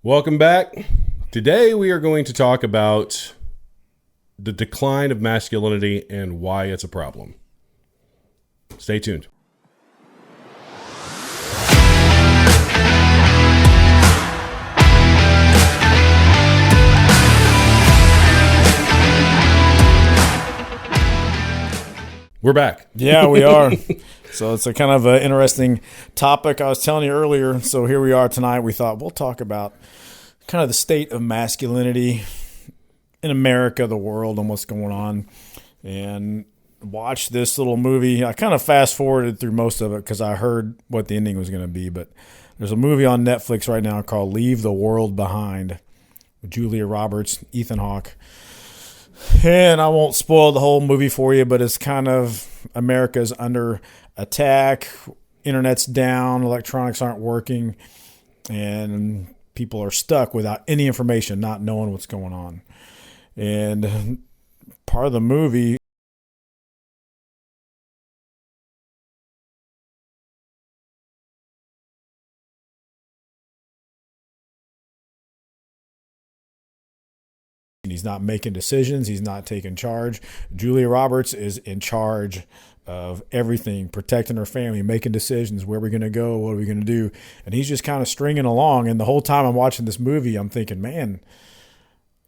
Welcome back. Today we are going to talk about the decline of masculinity and why it's a problem. Stay tuned. We're back. Yeah, we are. So it's a kind of an interesting topic. I was telling you earlier. So here we are tonight. We thought we'll talk about kind of the state of masculinity in America, the world, and what's going on. And watch this little movie. I kind of fast forwarded through most of it because I heard what the ending was going to be. But there's a movie on Netflix right now called Leave the World Behind with Julia Roberts, Ethan Hawke. And I won't spoil the whole movie for you, but it's kind of America's under attack. Internet's down, electronics aren't working, and people are stuck without any information, not knowing what's going on. And part of the movie, he's not making decisions. He's not taking charge. Julia Roberts is in charge of everything, protecting her family, making decisions. Where are we going to go? What are we going to do? And he's just kind of stringing along. And the whole time I'm watching this movie, I'm thinking, man,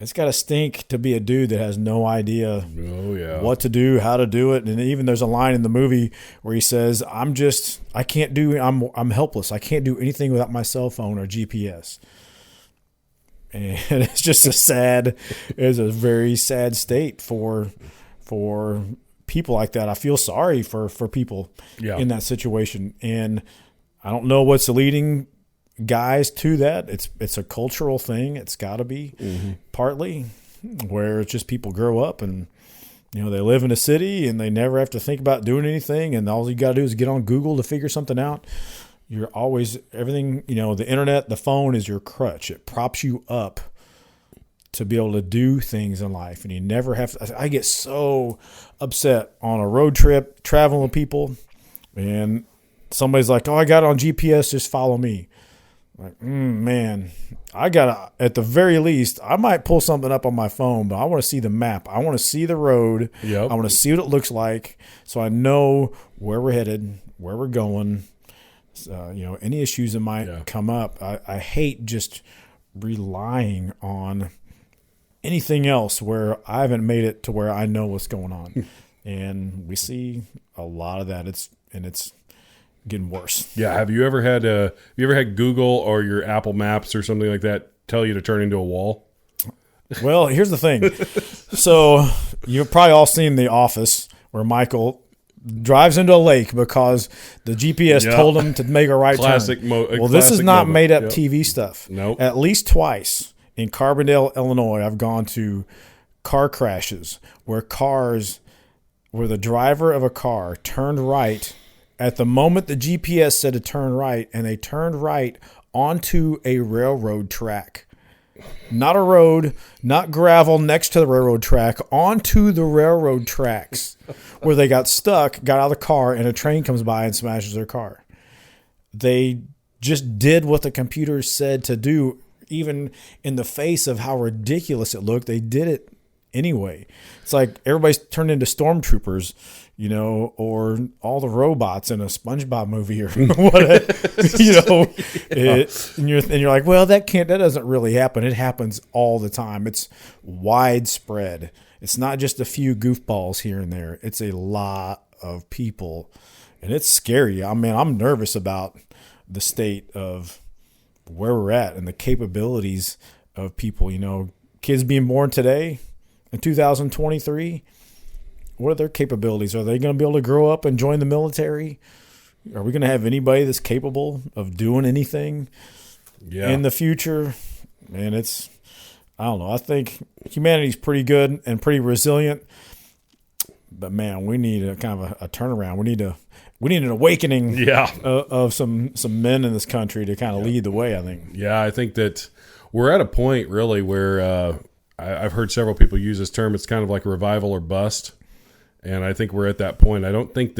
it's got to stink to be a dude that has no idea what to do, how to do it. And even there's a line in the movie where he says, I'm helpless. I can't do anything without my cell phone or GPS. And it's just it's a very sad state for people like that. I feel sorry for people in that situation. And I don't know what's leading guys to that. It's a cultural thing. It's got to be partly where it's just people grow up and, they live in a city and they never have to think about doing anything. And all you got to do is get on Google to figure something out. You're always, everything, the internet, the phone is your crutch. It props you up to be able to do things in life. And you never have to, I get so upset on a road trip, traveling with people, and somebody's like, oh, I got it on GPS, just follow me. Like, man, I got to, at the very least, I might pull something up on my phone, but I want to see the map. I want to see the road. Yep. I want to see what it looks like so I know where we're headed, where we're going. Any issues that might come up. I hate just relying on anything else where I haven't made it to where I know what's going on. And we see a lot of that. It's getting worse. Yeah. Have you ever had Google or your Apple Maps or something like that tell you to turn into a wall? Well, here's the thing. So you've probably all seen The Office where Michael drives into a lake because the GPS told him to make a right turn. This is not made up TV stuff. Nope. At least twice in Carbondale, Illinois, I've gone to car crashes where the driver of a car turned right at the moment the GPS said to turn right, and they turned right onto a railroad track. Not a road, not gravel next to the railroad track, onto the railroad tracks where they got stuck, got out of the car, and a train comes by and smashes their car. They just did what the computer said to do, even in the face of how ridiculous it looked. They did it anyway. It's like everybody's turned into stormtroopers, or all the robots in a SpongeBob movie or whatever, and you're like, well, that doesn't really happen. It happens all the time. It's widespread. It's not just a few goofballs here and there. It's a lot of people, and it's scary. I mean, I'm nervous about the state of where we're at and the capabilities of people. Kids being born today in 2023. What are their capabilities? Are they going to be able to grow up and join the military? Are we going to have anybody that's capable of doing anything in the future? And I don't know. I think humanity's pretty good and pretty resilient, but man, we need a kind of a turnaround. We need an awakening of some men in this country to kind of lead the way, I think. Yeah, I think that we're at a point really where I've heard several people use this term. It's kind of like a revival or bust. And I think we're at that point. I don't think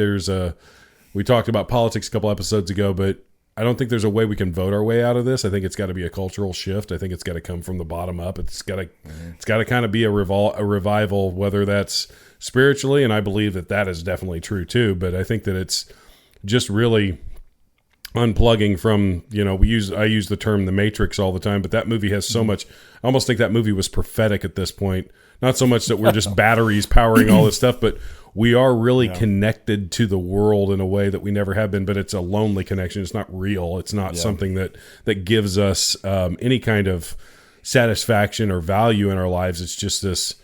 we talked about politics a couple episodes ago, but I don't think there's a way we can vote our way out of this. I think it's got to be a cultural shift. I think it's got to come from the bottom up. It's got to kind of be a revival, whether that's spiritually, and I believe that is definitely true too. But I think that it's just really unplugging from, I use the term the Matrix all the time, but that movie has so much. I almost think that movie was prophetic at this point. Not so much that we're just batteries powering all this stuff, but we are really connected to the world in a way that we never have been, but it's a lonely connection. It's not real. It's not something that gives us any kind of satisfaction or value in our lives. It's just this,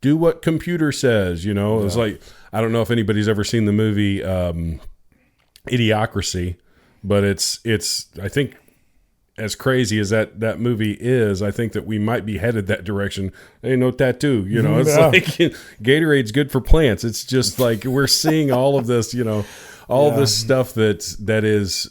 do what computer says, It's like, I don't know if anybody's ever seen the movie Idiocracy, but it's I think, as crazy as that movie is, I think that we might be headed that direction. Ain't no tattoo, It's like Gatorade's good for plants. It's just like we're seeing all of this, all of this stuff that is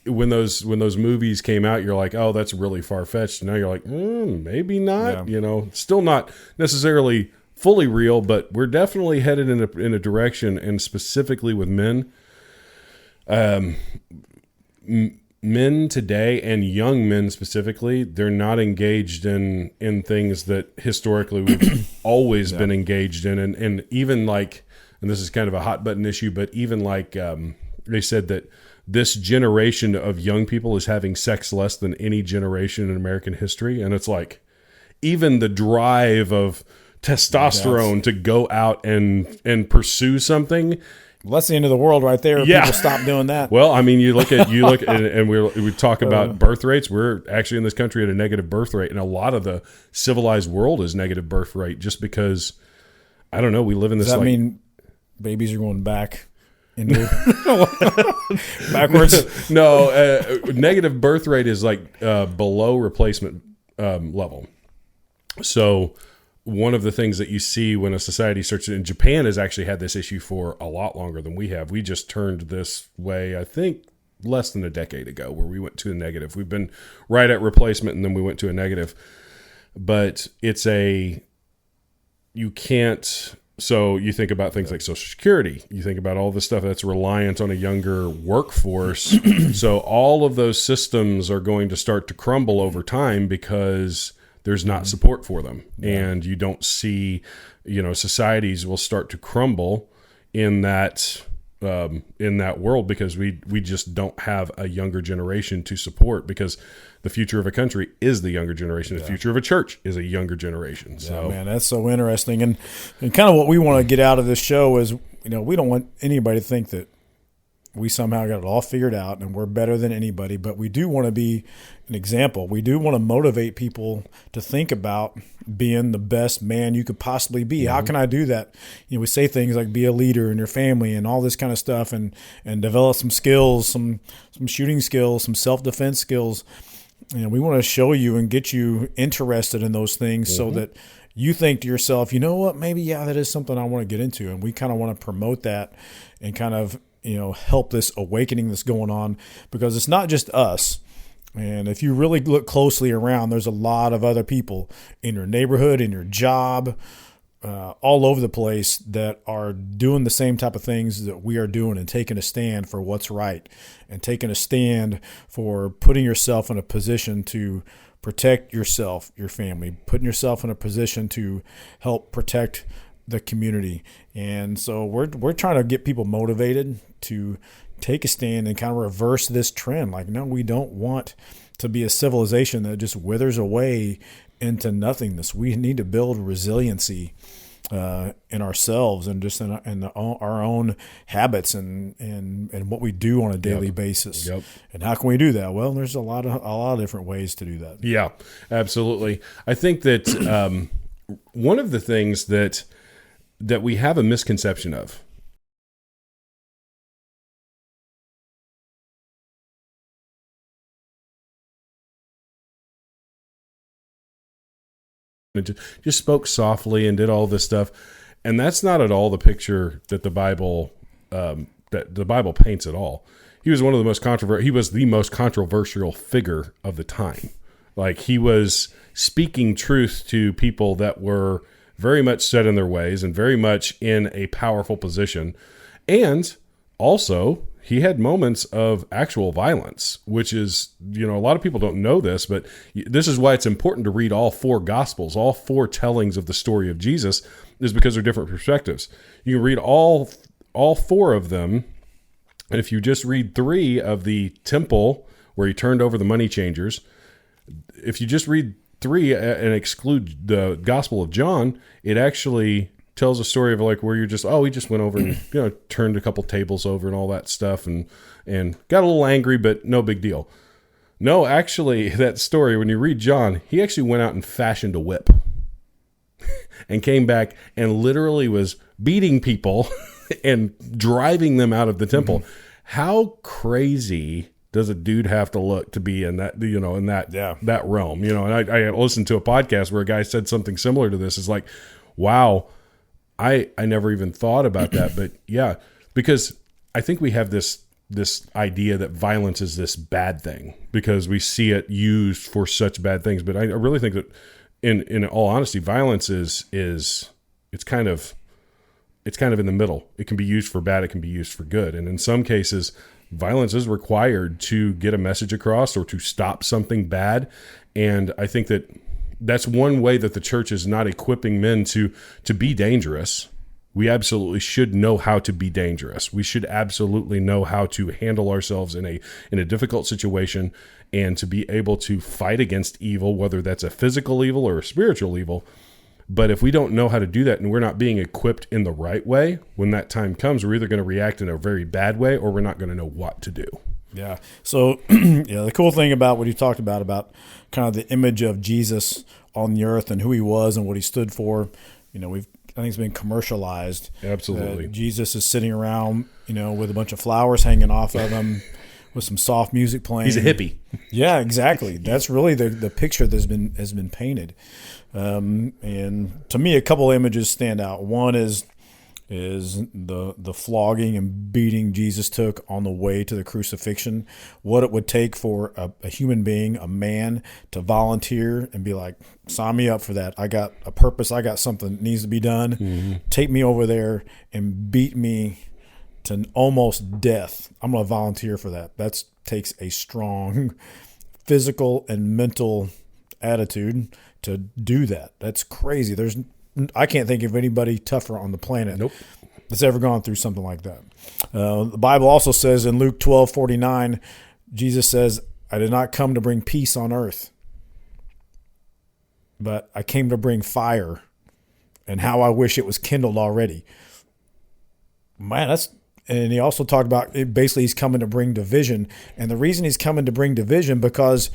when those movies came out, you're like, oh, that's really far fetched. Now you're like, maybe not. Still not necessarily fully real, but we're definitely headed in a direction, and specifically with men. Men today, and young men specifically, they're not engaged in things that historically we've always been engaged in. And even like, and this is kind of a hot button issue, but even like they said that this generation of young people is having sex less than any generation in American history. And it's like, even the drive of testosterone to go out and pursue something. Well, that's the end of the world right there. Yeah. People stop doing that. Well, I mean, you look and we talk about birth rates. We're actually in this country at a negative birth rate, and a lot of the civilized world is negative birth rate just because, I don't know, we live in this. Does that mean babies are going back into backwards? No, negative birth rate is like below replacement level. So one of the things that you see when a society starts, and Japan has actually had this issue for a lot longer than we have. We just turned this way, I think, less than a decade ago, where we went to a negative. We've been right at replacement, and then we went to a negative. But you can't, so you think about things like Social Security. You think about all the stuff that's reliant on a younger workforce. So all of those systems are going to start to crumble over time because there's not support for them. And you don't see, societies will start to crumble in that world because we just don't have a younger generation to support, because the future of a country is the younger generation. The future of a church is a younger generation. So, yeah, man, that's so interesting. And kind of what we want to get out of this show is, we don't want anybody to think that we somehow got it all figured out and we're better than anybody, but we do want to be an example. We do want to motivate people to think about being the best man you could possibly be. Mm-hmm. How can I do that? We say things like be a leader in your family and all this kind of stuff, and develop some skills, some shooting skills, some self-defense skills. We want to show you and get you interested in those things so that you think to yourself, you know what, maybe, that is something I want to get into. And we kind of want to promote that and kind of, help this awakening that's going on, because it's not just us. And if you really look closely around, there's a lot of other people in your neighborhood, in your job, all over the place that are doing the same type of things that we are doing, and taking a stand for what's right, and taking a stand for putting yourself in a position to protect yourself, your family, putting yourself in a position to help protect the community. And so we're trying to get people motivated to take a stand and kind of reverse this trend. Like, no, we don't want to be a civilization that just withers away into nothingness. We need to build resiliency in ourselves, and just in our own habits and what we do on a daily basis. And how can we do that? Well, there's a lot of different ways to do that. Yeah, absolutely. I think that one of the things that we have a misconception of, just spoke softly and did all this stuff, and that's not at all the picture that the Bible paints at all. He was one of the most he was the most controversial figure of the time. Like, he was speaking truth to people that were very much set in their ways and very much in a powerful position. And also, he had moments of actual violence, which is, a lot of people don't know this, but this is why it's important to read all four Gospels, all four tellings of the story of Jesus, is because they're different perspectives. You can read all four of them, and if you just read 3 of the temple where he turned over the money changers, if you just read 3 and exclude the Gospel of John, it actually tells a story of like where you're just, he just went over and turned a couple tables over and all that stuff and got a little angry, but no big deal. No, actually, that story, when you read John, he actually went out and fashioned a whip and came back and literally was beating people and driving them out of the temple. Mm-hmm. How crazy does a dude have to look to be in that, that realm, and I listened to a podcast where a guy said something similar to this. It's like, wow, I never even thought about that, but yeah, because I think we have this idea that violence is this bad thing because we see it used for such bad things. But I really think that in all honesty, violence is it's kind of in the middle. It can be used for bad. It can be used for good. And in some cases, violence is required to get a message across or to stop something bad. And I think that's one way that the church is not equipping men to be dangerous. We absolutely should know how to be dangerous. We should absolutely know how to handle ourselves in a difficult situation and to be able to fight against evil, whether that's a physical evil or a spiritual evil. But if we don't know how to do that and we're not being equipped in the right way, when that time comes, we're either going to react in a very bad way or we're not going to know what to do. Yeah. So, the cool thing about what you talked about kind of the image of Jesus on the earth and who he was and what he stood for, I think it's been commercialized. Absolutely. Jesus is sitting around, with a bunch of flowers hanging off of him with some soft music playing. He's a hippie. Yeah, exactly. That's really the picture that has been painted. And to me, a couple images stand out. One is the flogging and beating Jesus took on the way to the crucifixion, what it would take for a human being, a man, to volunteer and be like, sign me up for that. I got a purpose. I got something that needs to be done. Mm-hmm. Take me over there and beat me to almost death. I'm going to volunteer for that. That takes a strong physical and mental attitude to do that. That's crazy. I can't think of anybody tougher on the planet that's ever gone through something like that. The Bible also says in Luke 12:49, Jesus says, I did not come to bring peace on earth, but I came to bring fire, and how I wish it was kindled already. Man, and he also talked about it, basically he's coming to bring division. And the reason he's coming to bring division because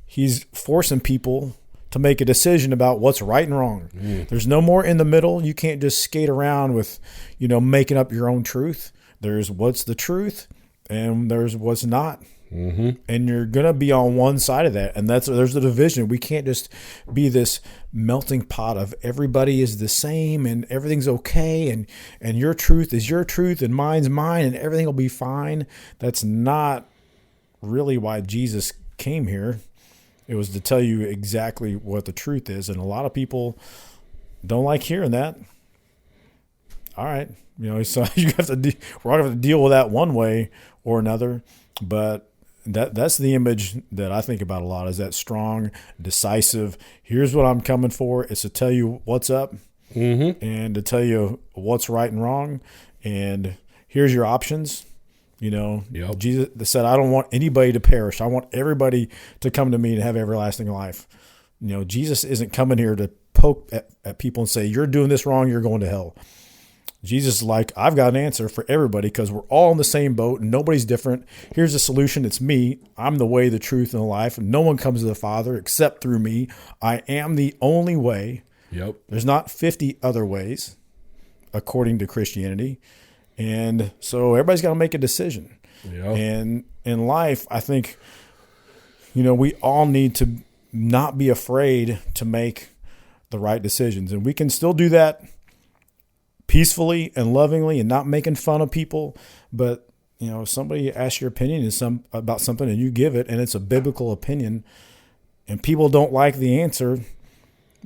he's forcing people to make a decision about what's right and wrong. Mm. There's no more in the middle. You can't just skate around with, making up your own truth. There's what's the truth and there's what's not. Mm-hmm. And you're going to be on one side of that. And there's the division. We can't just be this melting pot of everybody is the same and everything's okay. And your truth is your truth and mine's mine and everything will be fine. That's not really why Jesus came here. It was to tell you exactly what the truth is. And a lot of people don't like hearing that. All right. So we're going to have to deal with that one way or another. But that's the image that I think about a lot, is that strong, decisive, here's what I'm coming for. It's to tell you what's up and to tell you what's right and wrong. And here's your options. Jesus said, I don't want anybody to perish. I want everybody to come to me to have everlasting life. Jesus isn't coming here to poke at people and say, you're doing this wrong, you're going to hell. Jesus is like, I've got an answer for everybody because we're all in the same boat and nobody's different. Here's the solution. It's me. I'm the way, the truth, and the life. No one comes to the Father except through me. I am the only way. Yep. There's not 50 other ways, according to Christianity. And so everybody's got to make a decision. Yep. And in life, I think, we all need to not be afraid to make the right decisions. And we can still do that peacefully and lovingly and not making fun of people. But, if somebody asks your opinion about something and you give it and it's a biblical opinion and people don't like the answer,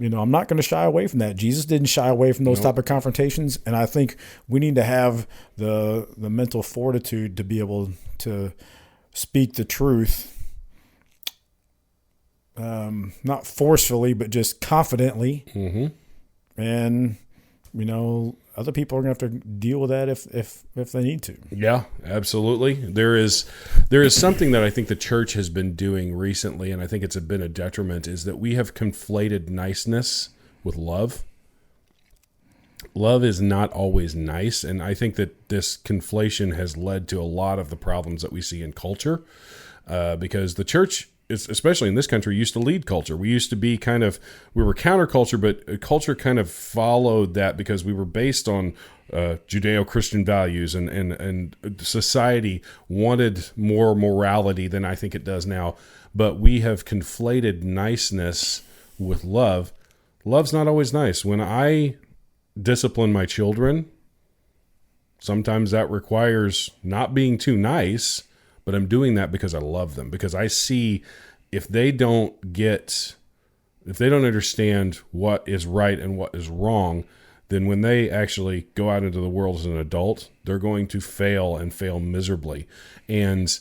I'm not going to shy away from that. Jesus didn't shy away from those type of confrontations. And I think we need to have the mental fortitude to be able to speak the truth, not forcefully, but just confidently. Mm-hmm. And, other people are going to have to deal with that if they need to. Yeah, absolutely. There is something that I think the church has been doing recently, and I think it's been a detriment, is that we have conflated niceness with love. Love is not always nice, and I think that this conflation has led to a lot of the problems that we see in culture, because the church, especially in this country, used to lead culture. We used to be we were counterculture, but culture kind of followed that because we were based on Judeo-Christian values, and society wanted more morality than I think it does now. But we have conflated niceness with love. Love's not always nice. When I discipline my children, sometimes that requires not being too nice, but I'm doing that because I love them, because I see if they don't understand what is right and what is wrong, then when they actually go out into the world as an adult, they're going to fail and fail miserably. And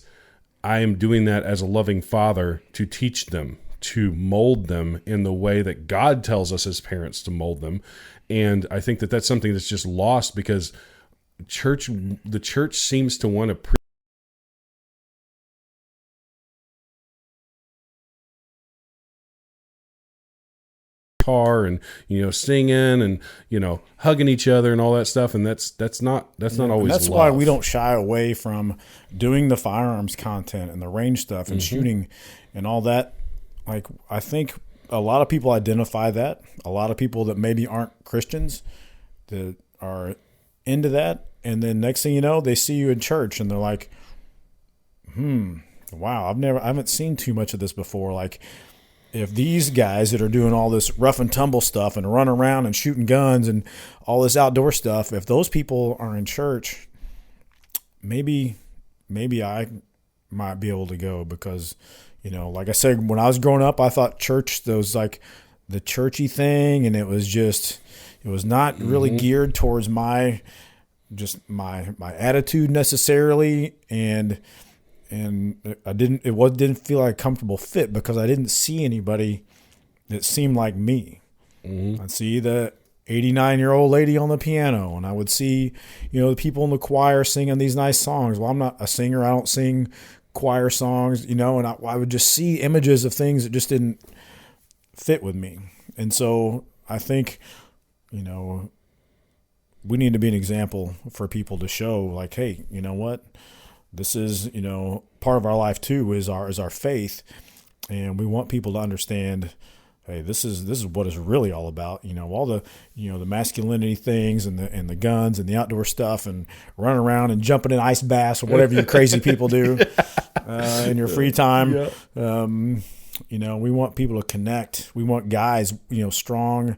I am doing that as a loving father to teach them, to mold them in the way that God tells us as parents to mold them. And I think that that's something that's just lost because the church seems to want to and singing and hugging each other and all that stuff, and that's not always. That's love. why we don't shy away from doing the firearms content and the range stuff and shooting and all that. Like, I think a lot of people identify that. A lot of people that maybe aren't Christians that are into that, and then next thing you know, they see you in church and they're like, wow, I haven't seen too much of this before. Like, if these guys that are doing all this rough and tumble stuff and running around and shooting guns and all this outdoor stuff, if those people are in church, maybe I might be able to go because, like I said, when I was growing up, I thought church, there was like the churchy thing, and it was not really geared towards my attitude necessarily, and I didn't feel like a comfortable fit because I didn't see anybody that seemed like me. I'd see the 89-year-old lady on the piano, and I would see, the people in the choir singing these nice songs. Well, I'm not a singer. I don't sing choir songs, and I would just see images of things that just didn't fit with me. And so I think, we need to be an example for people to show, like, hey, you know what? This is, part of our life too is our faith, and we want people to understand, hey, this is what it's really all about. All the the masculinity things and the guns and the outdoor stuff and running around and jumping in ice baths or whatever you crazy people do in your free time. Yeah. We want people to connect. We want guys, strong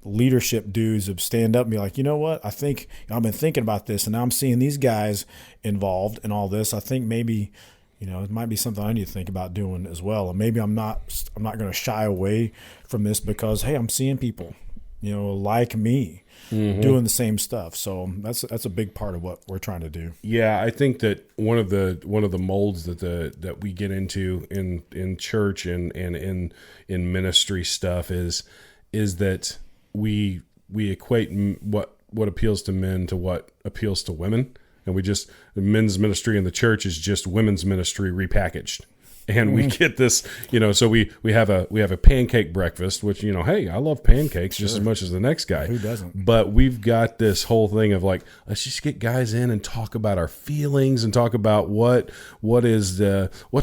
leadership dudes to stand up and be like, you know what? I think I've been thinking about this, and now I'm seeing these guys involved in all this. I think maybe, it might be something I need to think about doing as well. And maybe I'm not going to shy away from this because, hey, I'm seeing people, like me doing the same stuff. So that's a big part of what we're trying to do. Yeah, I think that one of the molds that we get into in church and in ministry stuff is that we equate what appeals to men to what appeals to women, and men's ministry in the church is just women's ministry repackaged, and we get this, so we have a pancake breakfast, which hey, I love pancakes just as much as the next guy. Who doesn't? But we've got this whole thing of like, let's just get guys in and talk about our feelings and talk about what's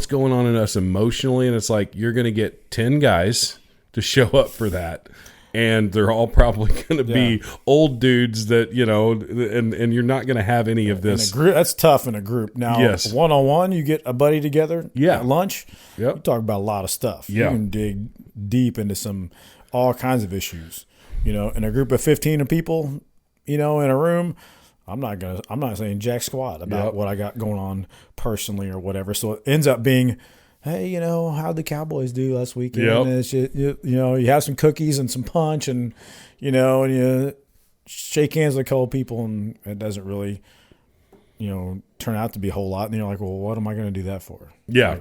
going on in us emotionally, and it's like you're going to get 10 guys to show up for that. And they're all probably going to be old dudes that, and you're not going to have any of this. That's tough in a group. Now, yes. One-on-one, you get a buddy together at lunch. Yep. You talk about a lot of stuff. Yeah. You can dig deep into all kinds of issues. In a group of 15 people, in a room, I'm not saying jack squat about what I got going on personally or whatever. So it ends up being hey, how'd the Cowboys do last weekend? Yep. And it's just, you have some cookies and some punch, and and you shake hands with a couple people, and it doesn't really, turn out to be a whole lot. And you're like, well, what am I going to do that for? Yeah, Like,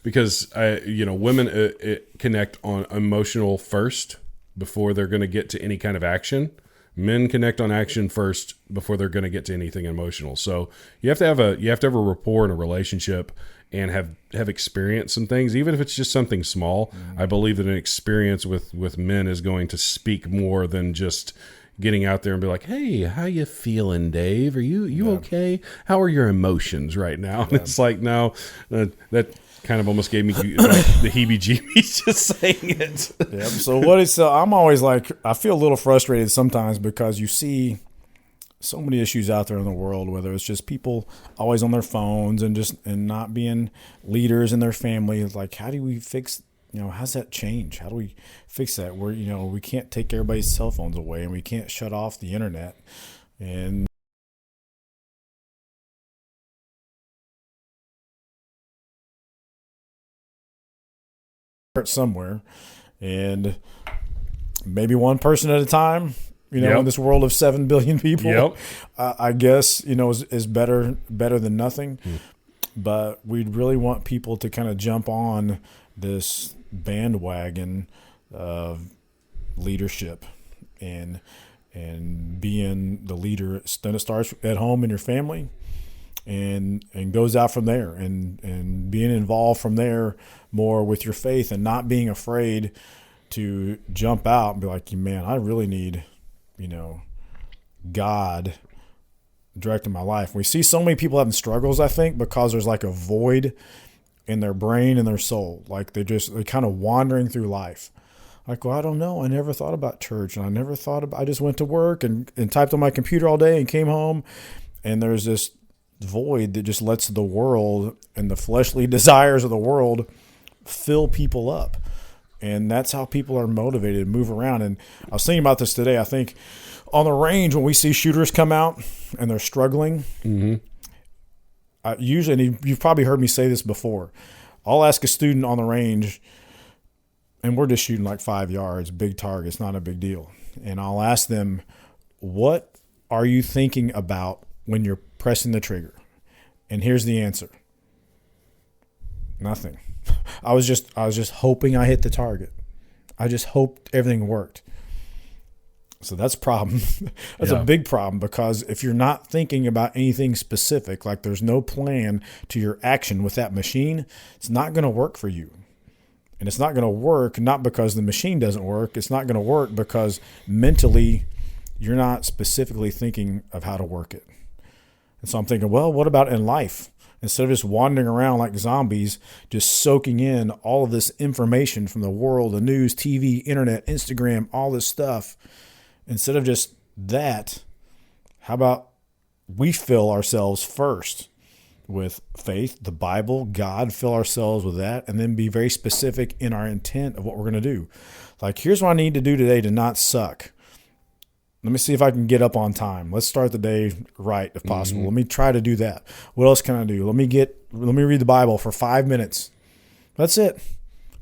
because women connect on emotional first before they're going to get to any kind of action. Men connect on action first before they're going to get to anything emotional. So you have to have a rapport in a relationship and have experienced some things, even if it's just something small. Mm-hmm. I believe that an experience with men is going to speak more than just getting out there and be like, hey, how you feeling, Dave? Are you okay? How are your emotions right now? And it's like, no, that kind of almost gave me like the heebie-jeebies just saying it. Yeah. So I'm always like, I feel a little frustrated sometimes because you see so many issues out there in the world, whether it's just people always on their phones and not being leaders in their family. It's like, how do we fix, how's that change? How do we fix that? Where, we can't take everybody's cell phones away and we can't shut off the internet. And somewhere, and maybe one person at a time, in this world of 7 billion people, I guess, is better than nothing. But we'd really want people to kind of jump on this bandwagon of leadership and being the leader. Then it starts at home in your family and goes out from there, and being involved from there more with your faith, and not being afraid to jump out and be like, man, I really need, God directing my life. We see so many people having struggles, I think, because there's like a void in their brain and their soul. Like they're kind of wandering through life. Like, well, I don't know. I never thought about church, and I just went to work and typed on my computer all day and came home, and there's this void that just lets the world and the fleshly desires of the world fill people up. And that's how people are motivated to move around. And I was thinking about this today. I think on the range, when we see shooters come out and they're struggling, usually, and you've probably heard me say this before, I'll ask a student on the range, and we're just shooting like 5 yards, big targets, not a big deal. And I'll ask them, what are you thinking about when you're pressing the trigger? And here's the answer. Nothing. I was just hoping I hit the target. I just hoped everything worked. So that's a problem. That's a big problem, because if you're not thinking about anything specific, like there's no plan to your action with that machine, it's not going to work for you. And it's not going to work not because the machine doesn't work. It's not going to work because mentally you're not specifically thinking of how to work it. And so I'm thinking, well, what about in life? Instead of just wandering around like zombies, just soaking in all of this information from the world, the news, TV, internet, Instagram, all this stuff, instead of just that, how about we fill ourselves first with faith, the Bible, God, fill ourselves with that, and then be very specific in our intent of what we're going to do. Like, here's what I need to do today to not suck. Let me see if I can get up on time. Let's start the day right if possible. Let me try to do that. What else can I do? Let me read the Bible for 5 minutes. That's it.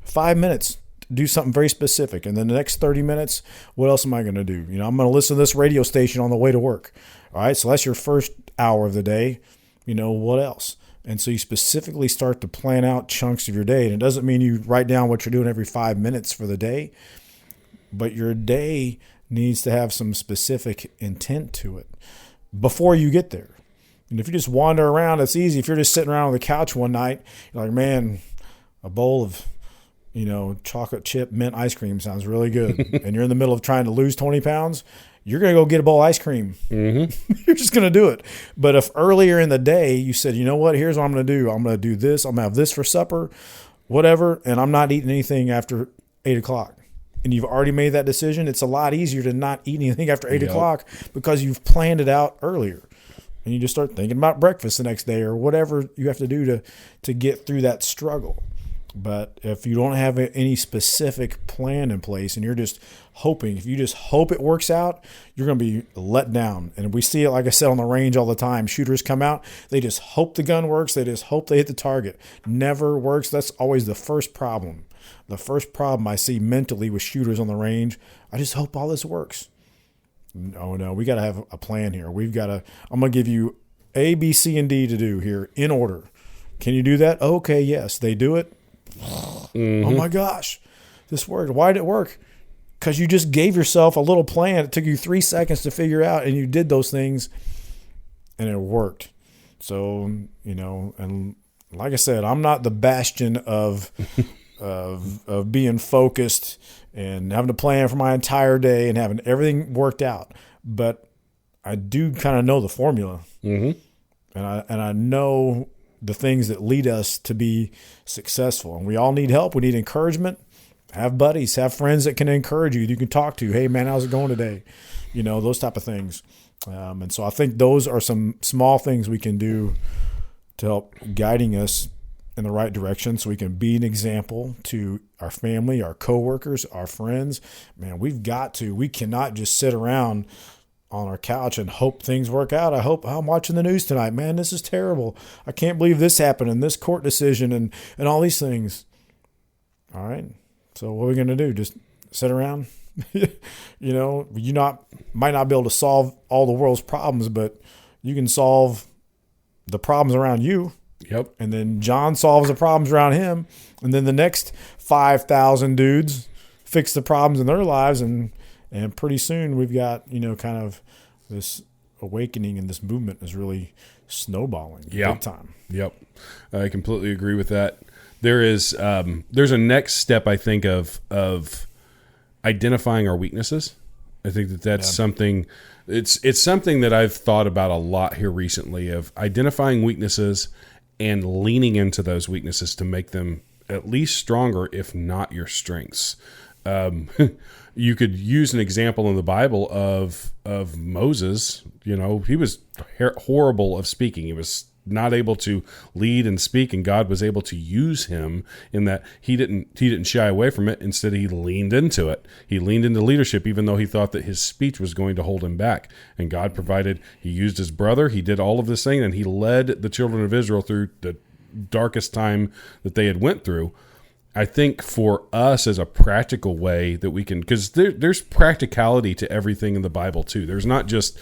5 minutes. Do something very specific. And then the next 30 minutes, what else am I going to do? I'm going to listen to this radio station on the way to work. All right. So that's your first hour of the day. What else? And so you specifically start to plan out chunks of your day. And it doesn't mean you write down what you're doing every 5 minutes for the day, but your day needs to have some specific intent to it before you get there. And if you just wander around, it's easy. If you're just sitting around on the couch one night, you're like, man, a bowl of, chocolate chip mint ice cream sounds really good. And you're in the middle of trying to lose 20 pounds, you're going to go get a bowl of ice cream. Mm-hmm. You're just going to do it. But if earlier in the day you said, you know what, here's what I'm going to do. I'm going to do this. I'm going to have this for supper, whatever. And I'm not eating anything after 8 o'clock. And you've already made that decision. It's a lot easier to not eat anything after 8 o'clock because you've planned it out earlier. And you just start thinking about breakfast the next day or whatever you have to do to get through that struggle. But if you don't have any specific plan in place and you're just hoping, if you just hope it works out, you're going to be let down. And we see it, like I said, on the range all the time. Shooters come out, they just hope the gun works. They just hope they hit the target. Never works. That's always the first problem. The first problem I see mentally with shooters on the range. I just hope all this works. No, we got to have a plan here. I'm going to give you A, B, C, and D to do here in order. Can you do that? Okay, yes. They do it. Mm-hmm. Oh my gosh, this worked. Why did it work? Because you just gave yourself a little plan. It took you 3 seconds to figure out, and you did those things, and it worked. So, and like I said, I'm not the bastion of being focused and having a plan for my entire day and having everything worked out. But I do kind of know the formula, mm-hmm. and I know the things that lead us to be successful. And we all need help. We need encouragement. Have buddies, have friends that can encourage you. You can talk to. Hey man, how's it going today? Those type of things. And so I think those are some small things we can do to help guiding us in the right direction, so we can be an example to our family, our coworkers, our friends. Man, we cannot just sit around on our couch and hope things work out. I'm watching the news tonight. Man, this is terrible. I can't believe this happened and this court decision and all these things. All right. So what are we going to do? Just sit around? Might not be able to solve all the world's problems, but you can solve the problems around you. Yep. And then John solves the problems around him. And then the next 5,000 dudes fix the problems in their lives. And pretty soon we've got, kind of this awakening, and this movement is really snowballing big time. Yep. I completely agree with that. There's a next step, I think, of identifying our weaknesses. I think that's something, it's something that I've thought about a lot here recently, of identifying weaknesses and leaning into those weaknesses to make them at least stronger, if not your strengths. You could use an example in the Bible of Moses. He was horrible of speaking. He was not able to lead and speak, and God was able to use him in that he didn't shy away from it. Instead, he leaned into it. He leaned into leadership, even though he thought that his speech was going to hold him back. And God provided. He used his brother. He did all of this thing, and he led the children of Israel through the darkest time that they had went through. I think for us, as a practical way that we can, because there's practicality to everything in the Bible too. It's not just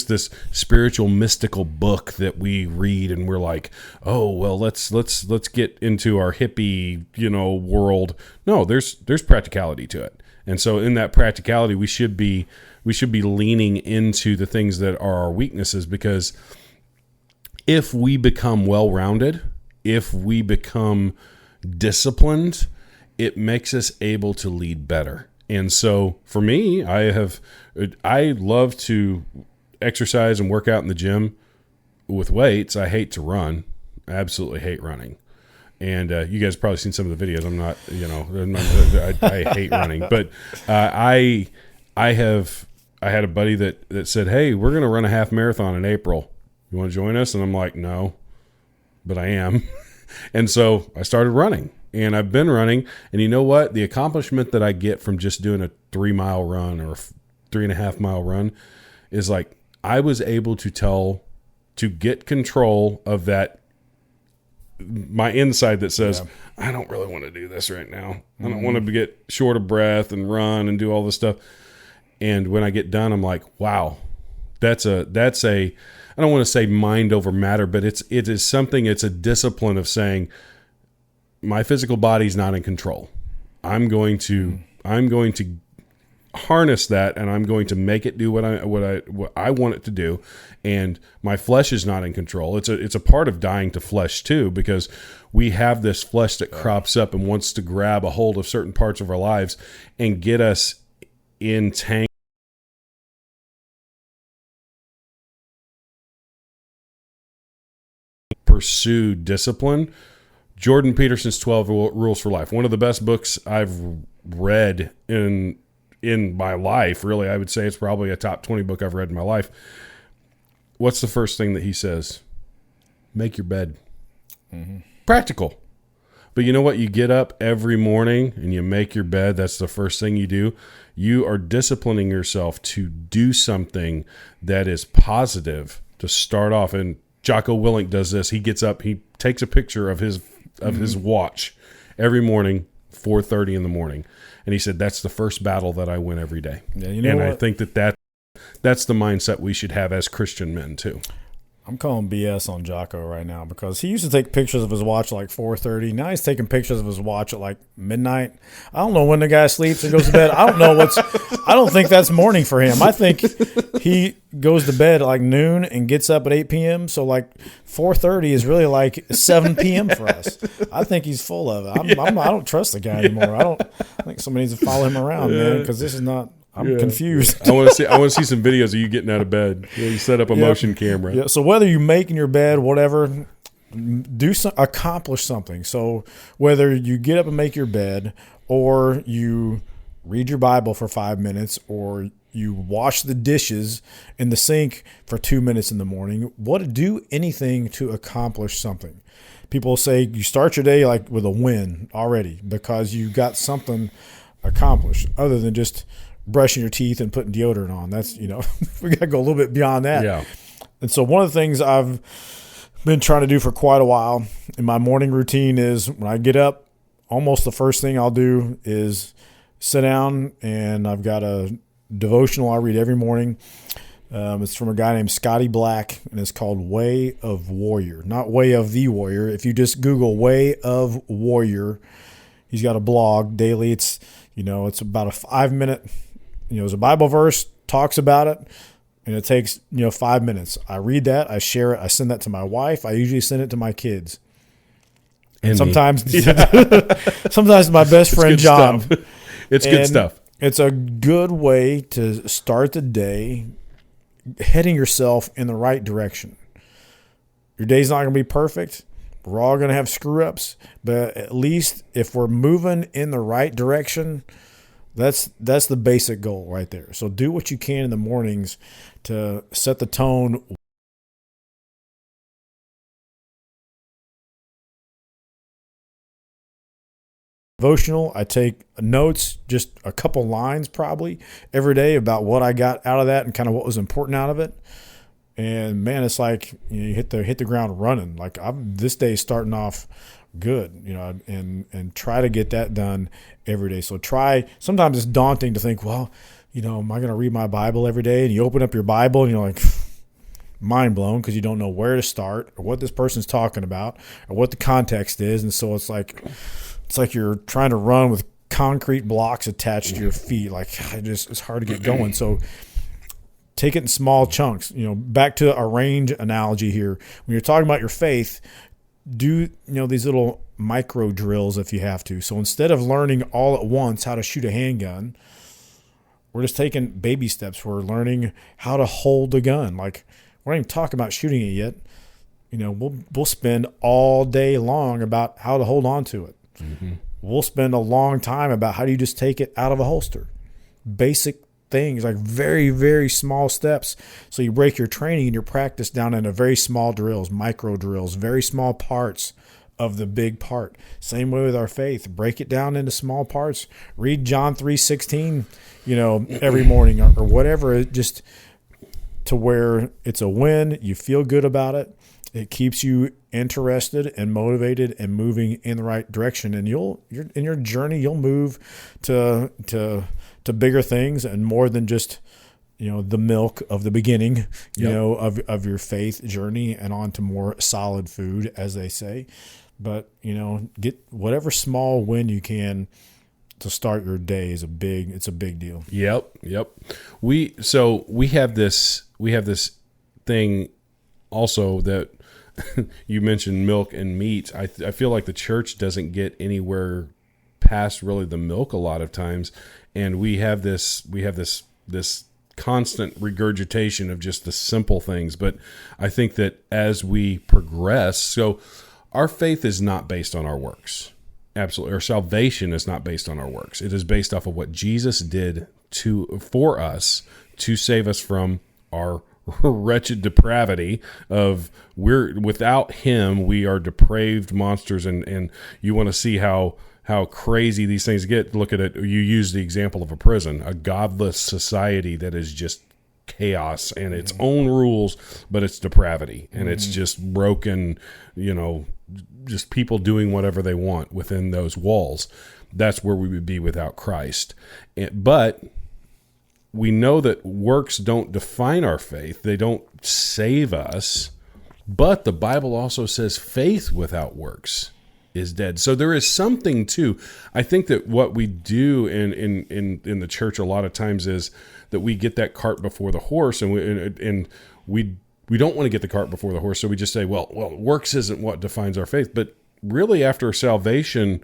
this spiritual mystical book that we read and we're like, oh well, let's get into our hippie world. No, there's practicality to it, and so in that practicality, we should be leaning into the things that are our weaknesses, because if we become well-rounded, if we become disciplined, it makes us able to lead better. And so for me, I love to exercise and work out in the gym with weights. I hate to run. I absolutely hate running. And you guys have probably seen some of the videos. I hate running, but I had a buddy that said, hey, we're going to run a half marathon in April. You want to join us? And I'm like, no, but I am. And so I started running, and I've been running, and you know what? The accomplishment that I get from just doing a 3-mile run or 3.5-mile run is like, I was able to get control of that, my inside that says, I don't really want to do this right now. I don't want to get short of breath and run and do all this stuff. And when I get done, I'm like, wow, that's a, I don't want to say mind over matter, but it is something, it's a discipline of saying, my physical body's not in control. I'm going to harness that, and I'm going to make it do what I want it to do. And my flesh is not in control. It's a part of dying to flesh too, because we have this flesh that crops up and wants to grab a hold of certain parts of our lives and get us entangled. Pursue discipline. Jordan Peterson's 12 Rules for Life, one of the best books I've read in my life. Really, I would say it's probably a top 20 book I've read in my life. What's the first thing that he says? Make your bed. Mm-hmm. Practical. But you know what? You get up every morning and you make your bed. That's the first thing you do. You are disciplining yourself to do something that is positive to start off. And Jocko Willink does this. He gets up, he takes a picture of his watch every morning, 4:30 in the morning. And he said, that's the first battle that I win every day. Yeah, you know and what? I think that's the mindset we should have as Christian men too. I'm calling BS on Jocko right now because he used to take pictures of his watch at like 4:30. Now he's taking pictures of his watch at like midnight. I don't know when the guy sleeps or goes to bed. I don't think that's morning for him. I think he goes to bed at like noon and gets up at 8 p.m. So like 4:30 is really like 7 p.m. for us. I think he's full of it. I don't trust the guy anymore. I think somebody needs to follow him around, man, because this is not. I'm confused. I want to see some videos of you getting out of bed. You set up a motion camera. Yeah. So whether you make in your bed, whatever, accomplish something. So whether you get up and make your bed, or you read your Bible for 5 minutes, or you wash the dishes in the sink for 2 minutes in the morning, do anything to accomplish something. People say you start your day like with a win already because you got something accomplished other than just brushing your teeth and putting deodorant on. That's, we got to go a little bit beyond that. Yeah. And so one of the things I've been trying to do for quite a while in my morning routine is when I get up, almost the first thing I'll do is sit down, and I've got a devotional I read every morning. It's from a guy named Scotty Black, and it's called Way of Warrior, not Way of the Warrior. If you just Google Way of Warrior, he's got a blog daily. It's about a 5-minute, there's a Bible verse, talks about it, and it takes, 5 minutes. I read that, I share it, I send that to my wife. I usually send it to my kids. And sometimes my best friend, John. It's good stuff. It's a good way to start the day heading yourself in the right direction. Your day's not going to be perfect. We're all going to have screw-ups, but at least if we're moving in the right direction, that's the basic goal right there. So do what you can in the mornings to set the tone. Devotional, I take notes, just a couple lines probably every day about what I got out of that and kind of what was important out of it. And man, it's like you hit the ground running. Like this day is starting off good, and try to get that done every day. So sometimes it's daunting to think, well, am I going to read my Bible every day? And you open up your Bible and you're like mind blown because you don't know where to start or what this person's talking about or what the context is. And so it's like you're trying to run with concrete blocks attached to your feet. Like it's hard to get going. So take it in small chunks. Back to a range analogy here. When you're talking about your faith, do these little micro drills if you have to. So instead of learning all at once how to shoot a handgun, we're just taking baby steps. We're learning how to hold a gun. Like we're not even talking about shooting it yet. We'll spend all day long about how to hold on to it. Mm-hmm. We'll spend a long time about how do you just take it out of a holster. Basic things, like very, very small steps. So you break your training and your practice down into very small drills, micro drills, very small parts of the big part. Same way with our faith. Break it down into small parts. Read John 3:16, every morning or whatever, just to where it's a win. You feel good about it. It keeps you interested and motivated and moving in the right direction. And you're in your journey, you'll move to bigger things and more than just, the milk of the beginning, of your faith journey and on to more solid food, as they say. But, get whatever small win you can to start your day it's a big deal. Yep. We have this thing also that you mentioned milk and meat. I feel like the church doesn't get anywhere past really the milk a lot of times, and we have this constant regurgitation of just the simple things. But I think that as we progress, so our faith is not based on our works. Absolutely. Our salvation is not based on our works. It is based off of what Jesus did for us to save us from our wretched depravity of without him, we are depraved monsters. And you want to see how crazy these things get. Look at it. You use the example of a prison, a godless society that is just chaos and its own rules, but it's depravity and it's just broken, just people doing whatever they want within those walls. That's where we would be without Christ. But we know that works don't define our faith. They don't save us. But the Bible also says faith without works is dead. So there is something too. I think that what we do in the church a lot of times is that we get that cart before the horse, and we don't want to get the cart before the horse. So we just say, well, works isn't what defines our faith. But really, after salvation,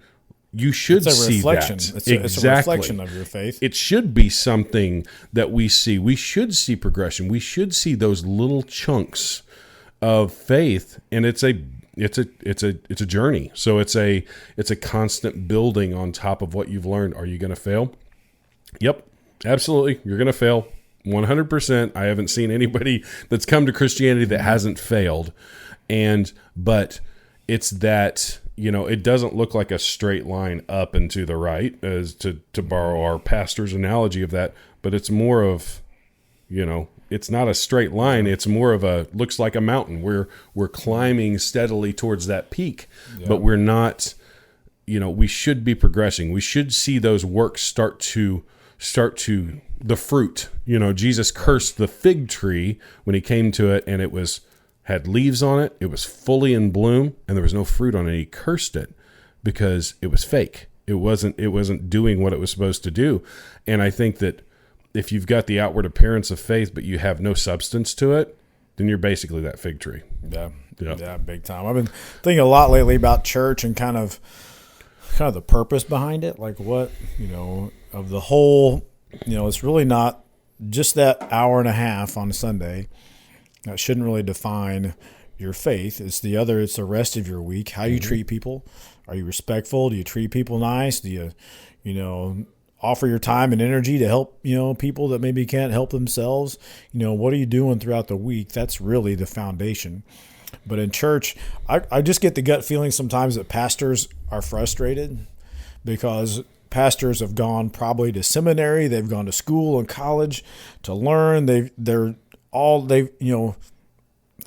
you should see reflection. that. It's a reflection of your faith. It should be something that we see. We should see progression. We should see those little chunks of faith, and it's a journey. So it's a constant building on top of what you've learned. Are you going to fail? Yep, absolutely. You're going to fail 100%. I haven't seen anybody that's come to Christianity that hasn't failed. But it's that, it doesn't look like a straight line up and to the right, as to borrow our pastor's analogy of that, but it's more of, it's not a straight line. It's more of looks like a mountain. We're climbing steadily towards that peak, but we're not, we should be progressing. We should see those works start to the fruit. Jesus cursed the fig tree when he came to it, and it had leaves on it. It was fully in bloom, and there was no fruit on it. He cursed it because it was fake. It wasn't doing what it was supposed to do. And I think that if you've got the outward appearance of faith, but you have no substance to it, then you're basically that fig tree. Yeah, big time. I've been thinking a lot lately about church and kind of the purpose behind it. Like what, of the whole, it's really not just that hour and a half on Sunday. That shouldn't really define your faith. It's the rest of your week. How you treat people. Are you respectful? Do you treat people nice? Do you, offer your time and energy to help, people that maybe can't help themselves? What are you doing throughout the week? That's really the foundation. But in church, I just get the gut feeling sometimes that pastors are frustrated because pastors have gone probably to seminary. They've gone to school and college to learn. They've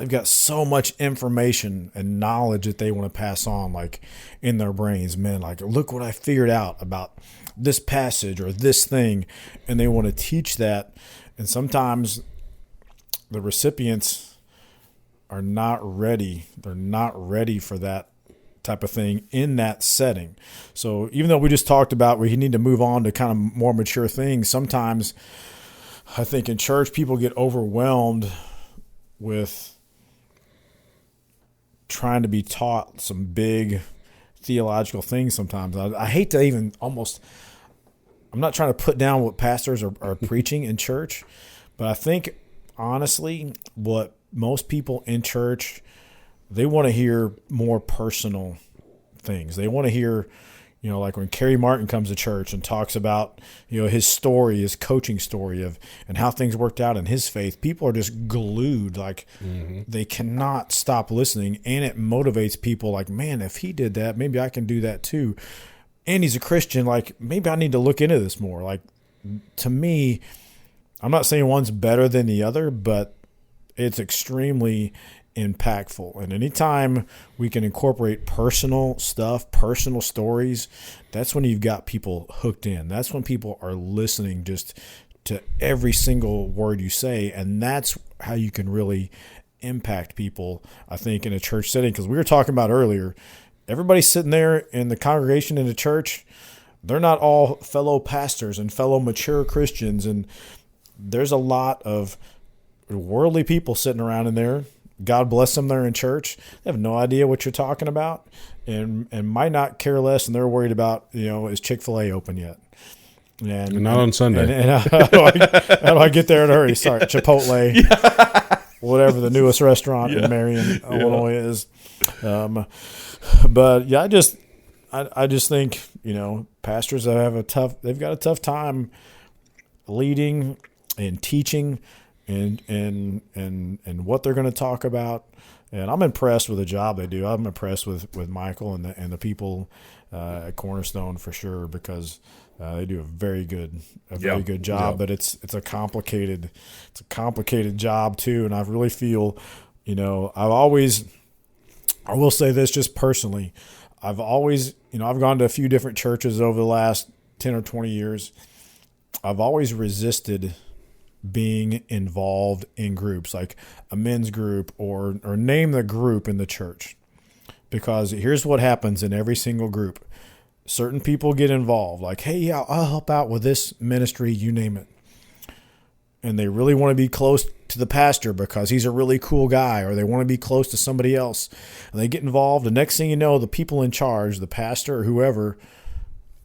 got so much information and knowledge that they want to pass on, like in their brains, man, like, look what I figured out about this passage or this thing. And they want to teach that. And sometimes the recipients are not ready. They're not ready for that type of thing in that setting. So even though we just talked about we need to move on to kind of more mature things, sometimes I think in church people get overwhelmed with trying to be taught some big theological things sometimes. I hate to even I'm not trying to put down what pastors are preaching in church, but I think honestly what most people in church, they want to hear more personal things. They want to hear, like when Kerry Martin comes to church and talks about, his story, his coaching story and how things worked out in his faith, people are just glued. Like they cannot stop listening, and it motivates people like, man, if he did that, maybe I can do that too. And he's a Christian. Like maybe I need to look into this more. Like to me, I'm not saying one's better than the other, but it's extremely impactful. And anytime we can incorporate personal stuff, personal stories, that's when you've got people hooked in. That's when people are listening just to every single word you say. And that's how you can really impact people, I think, in a church setting. Because we were talking about earlier, everybody sitting there in the congregation in the church, they're not all fellow pastors and fellow mature Christians. And there's a lot of worldly people sitting around in there. God bless them, they're in church. They have no idea what you're talking about and might not care less, and they're worried about, is Chick-fil-A open yet? And not on Sunday. And how do I get there in a hurry? Sorry, Chipotle, whatever the newest restaurant in Marion, Illinois is. But yeah, I just think, pastors that they've got a tough time leading and teaching and what they're going to talk about. And I'm impressed with the job they do. I'm impressed with Michael and the people at Cornerstone for sure, because they do a very good job. Yep. But it's a complicated job too. And I really feel, I will say this just personally. I've always, I've gone to a few different churches over the last 10 or 20 years. I've always resisted being involved in groups like a men's group or name the group in the church, because here's what happens in every single group. Certain people get involved, like, hey, yeah, I'll help out with this ministry, you name it. And they really want to be close to the pastor because he's a really cool guy, or they want to be close to somebody else. And they get involved. The next thing you know, the people in charge, the pastor or whoever,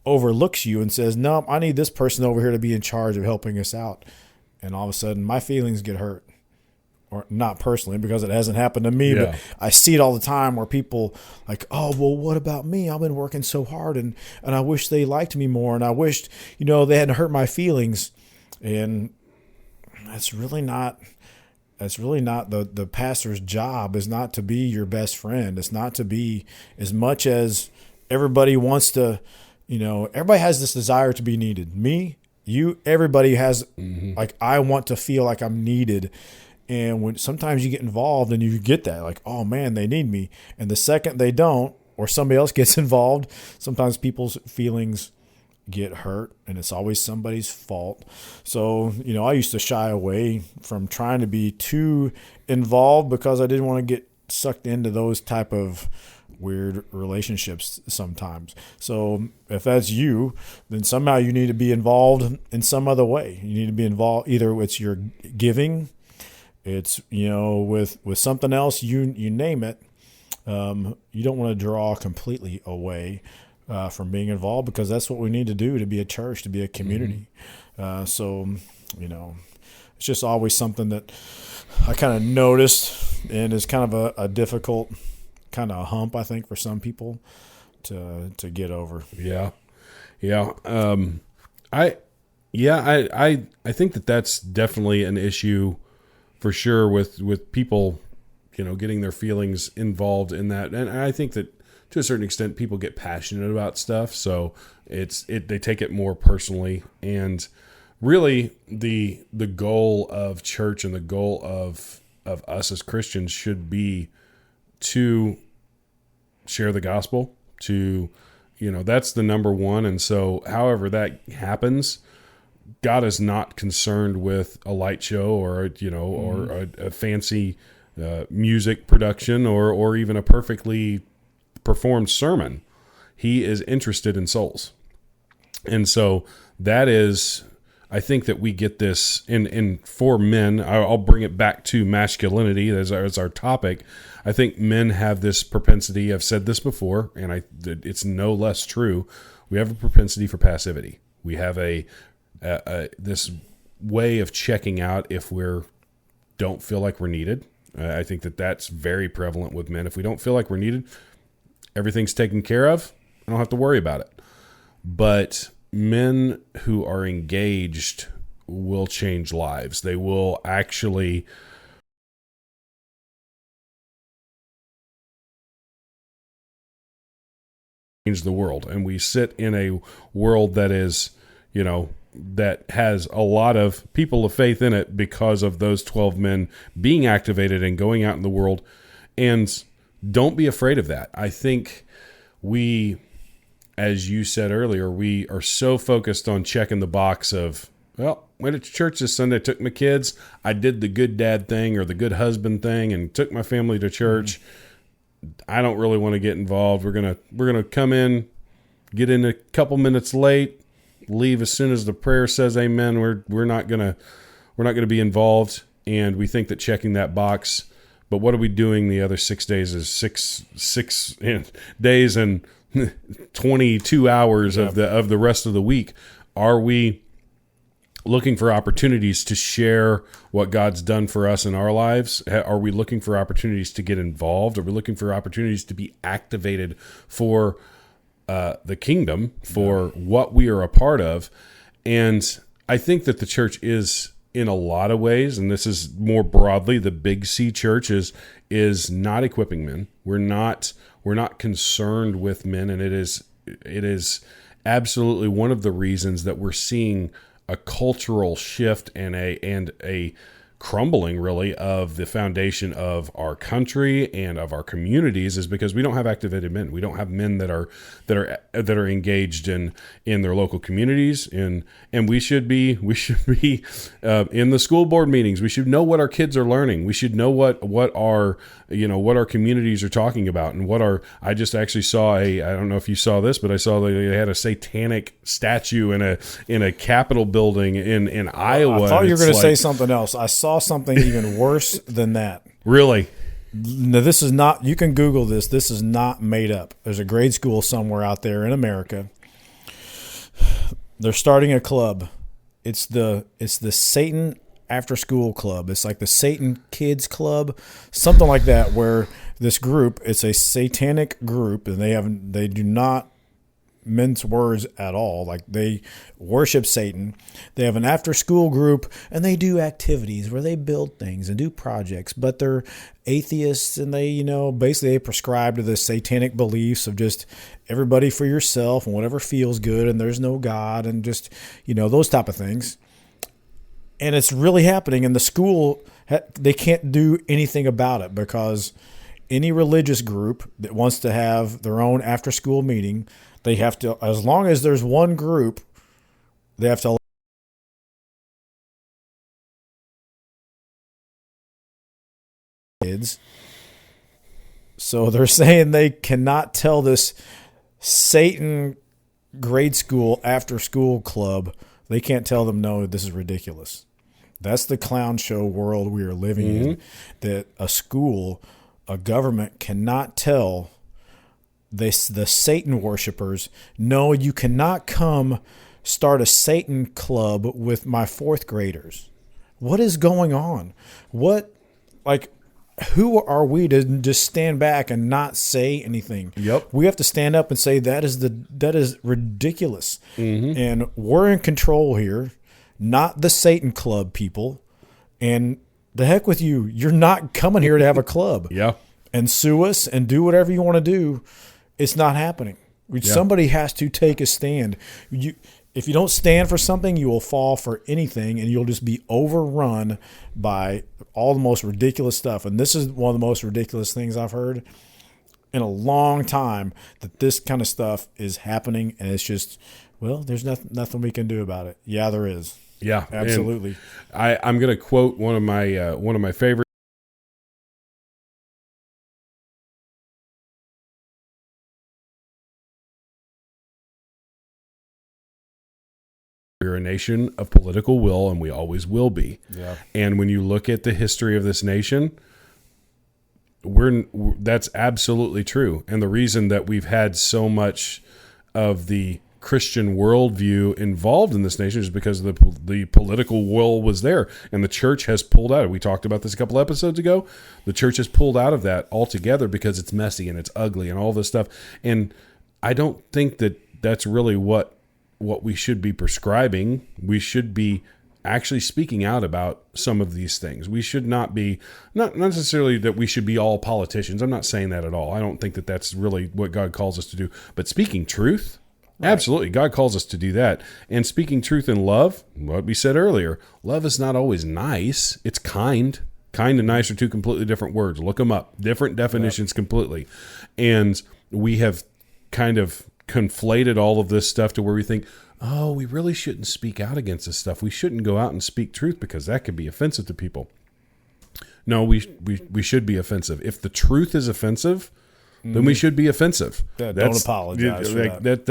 overlooks you and says, no, I need this person over here to be in charge of helping us out. And all of a sudden, my feelings get hurt. Or not personally, because it hasn't happened to me, but I see it all the time where people like, oh, well, what about me? I've been working so hard, and I wish they liked me more, and I wished, they hadn't hurt my feelings. And that's really not the pastor's job. Is not to be your best friend. It's not to be, as much as everybody wants to, everybody has this desire to be needed. Me, you, everybody has, like, I want to feel like I'm needed. And when sometimes you get involved and you get that, like, oh man, they need me. And the second they don't, or somebody else gets involved, sometimes people's feelings get hurt, and it's always somebody's fault. So, I used to shy away from trying to be too involved because I didn't want to get sucked into those type of weird relationships sometimes. So if that's you, then somehow you need to be involved in some other way. You need to be involved, either it's your giving, it's, with something else, you name it. You don't want to draw completely away from being involved, because that's what we need to do to be a church, to be a community. So, it's just always something that I kind of noticed, and is kind of a difficult kind of hump, I think, for some people to get over. Yeah. I think that's definitely an issue for sure with people, getting their feelings involved in that. And I think that to a certain extent, people get passionate about stuff. So they take it more personally. And really the goal of church and the goal of us as Christians should be to share the gospel, to, that's the number one. And so however that happens, God is not concerned with a light show or, or a fancy music production or even a perfectly performed sermon. He is interested in souls. And so that is, I think that we get this in for men. I'll bring it back to masculinity as our topic. I think men have this propensity. I've said this before, and it's no less true. We have a propensity for passivity. We have this way of checking out if don't feel like we're needed. I think that's very prevalent with men. If we don't feel like we're needed, everything's taken care of. I don't have to worry about it. But men who are engaged will change lives. They will actually change the world. And we sit in a world that is, that has a lot of people of faith in it because of those 12 men being activated and going out in the world. And don't be afraid of that. I think we, as you said earlier, we are so focused on checking the box of, well, went to church this Sunday, took my kids, I did the good dad thing or the good husband thing and took my family to church. I don't really want to get involved. We're gonna come in, get in a couple minutes late, leave as soon as the prayer says amen. We're not gonna be involved, and we think that checking that box. But what are we doing the other 6 days? Is six days and 22 hours of the rest of the week? Are we looking for opportunities to share what God's done for us in our lives? Are we looking for opportunities to get involved? Are we looking for opportunities to be activated for the kingdom, for what we are a part of? And I think that the church is in a lot of ways, and this is more broadly, the Big C church is not equipping men. We're not concerned with men, and it is absolutely one of the reasons that we're seeing a cultural shift and a crumbling, really, of the foundation of our country and of our communities, is because we don't have activated men. We don't have men that are engaged in their local communities, and we should be in the school board meetings. We should know what our kids are learning. We should know what our communities are talking about, and I just actually saw I don't know if you saw this, but I saw they had a satanic statue in a Capitol building in Iowa. I thought you were going to say something else. I saw something even worse than that. Really? No, this is not. You can Google this. This is not made up. There's a grade school somewhere out there in America. They're starting a club. It's the Satan After School Club. It's like the Satan Kids Club, something like that. Where this group, it's a satanic group, and they do not mince words at all. Like, they worship Satan. They have an after school group, and they do activities where they build things and do projects, but they're atheists, and they basically they prescribe to the satanic beliefs of just everybody for yourself and whatever feels good, and there's no God, and just those type of things. And it's really happening in the school. They can't do anything about it, because any religious group that wants to have their own after school meeting, they have to, as long as there's one group, they have to kids. So they're saying they cannot tell this Satan grade school after school club, they can't tell them, no, this is ridiculous. That's the clown show world we are living in, that a school, a government cannot tell the Satan worshipers, no, you cannot come start a Satan club with my fourth graders. What is going on? Who are we to just stand back and not say anything? Yep. We have to stand up and say that is ridiculous. And we're in control here, not the Satan club people. And the heck with you. You're not coming here to have a club. Yeah. And sue us and do whatever you want to do. It's not happening. Somebody has to take a stand. If you don't stand for something, you will fall for anything, and you'll just be overrun by all the most ridiculous stuff. And this is one of the most ridiculous things I've heard in a long time, that this kind of stuff is happening, and it's just, well, there's nothing we can do about it. Yeah, there is. Yeah, absolutely. I'm going to quote one of my favorite. We're a nation of political will, and we always will be. Yeah. And when you look at the history of this nation, that's absolutely true. And the reason that we've had so much of the Christian worldview involved in this nation is because the political will was there, and the church has pulled out. We talked about this a couple episodes ago. The church has pulled out of that altogether because it's messy and it's ugly and all this stuff. And I don't think that that's really what we should be prescribing. We should be actually speaking out about some of these things. We should not necessarily that we should be all politicians. I'm not saying that at all. I don't think that that's really what God calls us to do. But speaking truth, right. Absolutely, God calls us to do that. And speaking truth in love, what we said earlier, love is not always nice. It's kind. Kind and nice are two completely different words. Look them up. Different definitions completely. And we have kind of conflated all of this stuff to where we think, oh, we really shouldn't speak out against this stuff. We shouldn't go out and speak truth because that could be offensive to people. No, we should be offensive. If the truth is offensive, then we should be offensive. Don't apologize for that.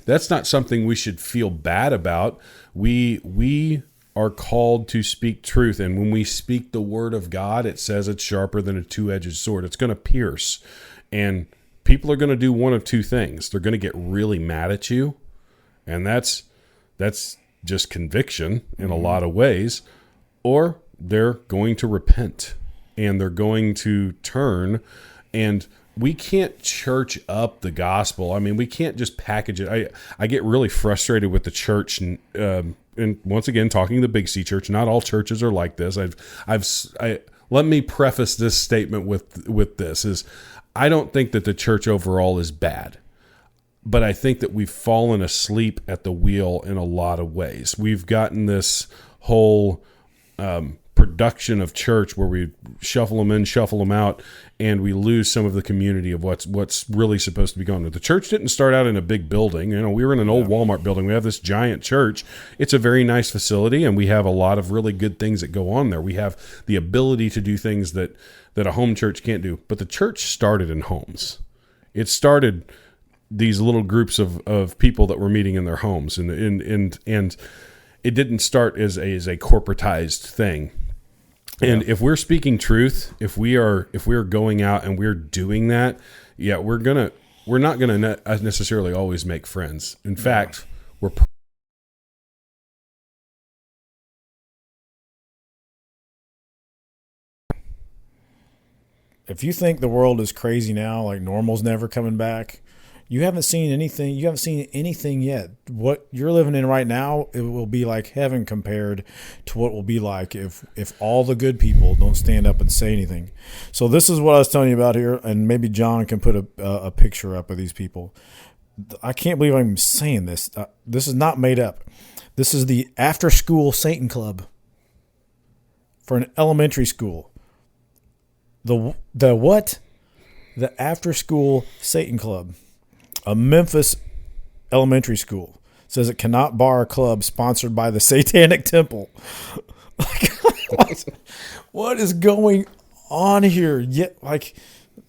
That's not something we should feel bad about. We are called to speak truth, and when we speak the word of God, it says it's sharper than a two-edged sword. It's going to pierce, and people are going to do one of two things. They're going to get really mad at you, and that's just conviction in a lot of ways, or they're going to repent, and they're going to turn. And we can't church up the gospel. I mean, we can't just package it. I get really frustrated with the church and once again, talking the Big C church, not all churches are like this. Let me preface this statement with this is, I don't think that the church overall is bad, but I think that we've fallen asleep at the wheel in a lot of ways. We've gotten this whole production of church where we shuffle them in, shuffle them out, and we lose some of the community of what's really supposed to be going on. The church didn't start out in a big building. We were in an old Walmart building. We have this giant church. It's a very nice facility, and we have a lot of really good things that go on there. We have the ability to do things that a home church can't do. But the church started in homes. It started these little groups of people that were meeting in their homes, and it didn't start as a corporatized thing. And if we're speaking truth, if we are going out and we're doing that, we're not gonna necessarily always make friends. In fact, if you think the world is crazy now, like normal's never coming back, you haven't seen anything. You haven't seen anything yet. What you're living in right now, it will be like heaven compared to what it will be like if all the good people don't stand up and say anything. So this is what I was telling you about here, and maybe John can put a picture up of these people. I can't believe I'm saying this. This is not made up. This is the after-school Satan Club for an elementary school. The what? The after-school Satan Club. A Memphis elementary school says it cannot bar a club sponsored by the Satanic Temple. What is going on here?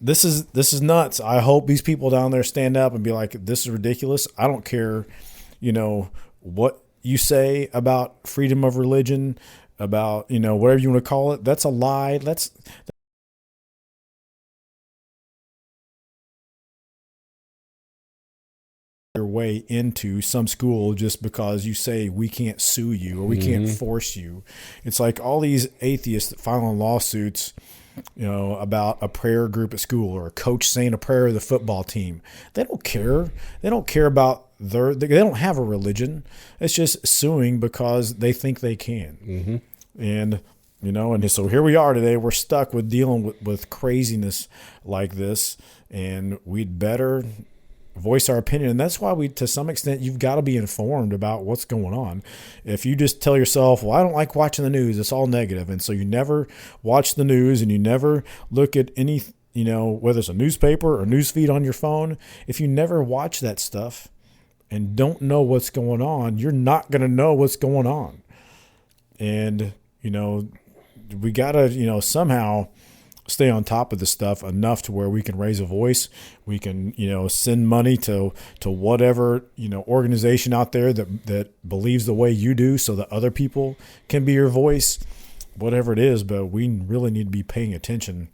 This is nuts. I hope these people down there stand up and be like, this is ridiculous. I don't care, what you say about freedom of religion, about, whatever you want to call it. That's a lie. That's your way into some school just because you say we can't sue you or we can't force you. It's like all these atheists that file lawsuits, about a prayer group at school or a coach saying a prayer of the football team. They don't care. They don't care about they don't have a religion. It's just suing because they think they can. And and so here we are today. We're stuck with dealing with craziness like this, and we'd better voice our opinion. And that's why to some extent, you've got to be informed about what's going on. If you just tell yourself, well, I don't like watching the news, it's all negative. And so you never watch the news and you never look at any, whether it's a newspaper or news feed on your phone. If you never watch that stuff and don't know what's going on, you're not going to know what's going on. And, we got to, somehow stay on top of this stuff enough to where we can raise a voice. We can, send money to whatever, organization out there that believes the way you do so that other people can be your voice, whatever it is. But we really need to be paying attention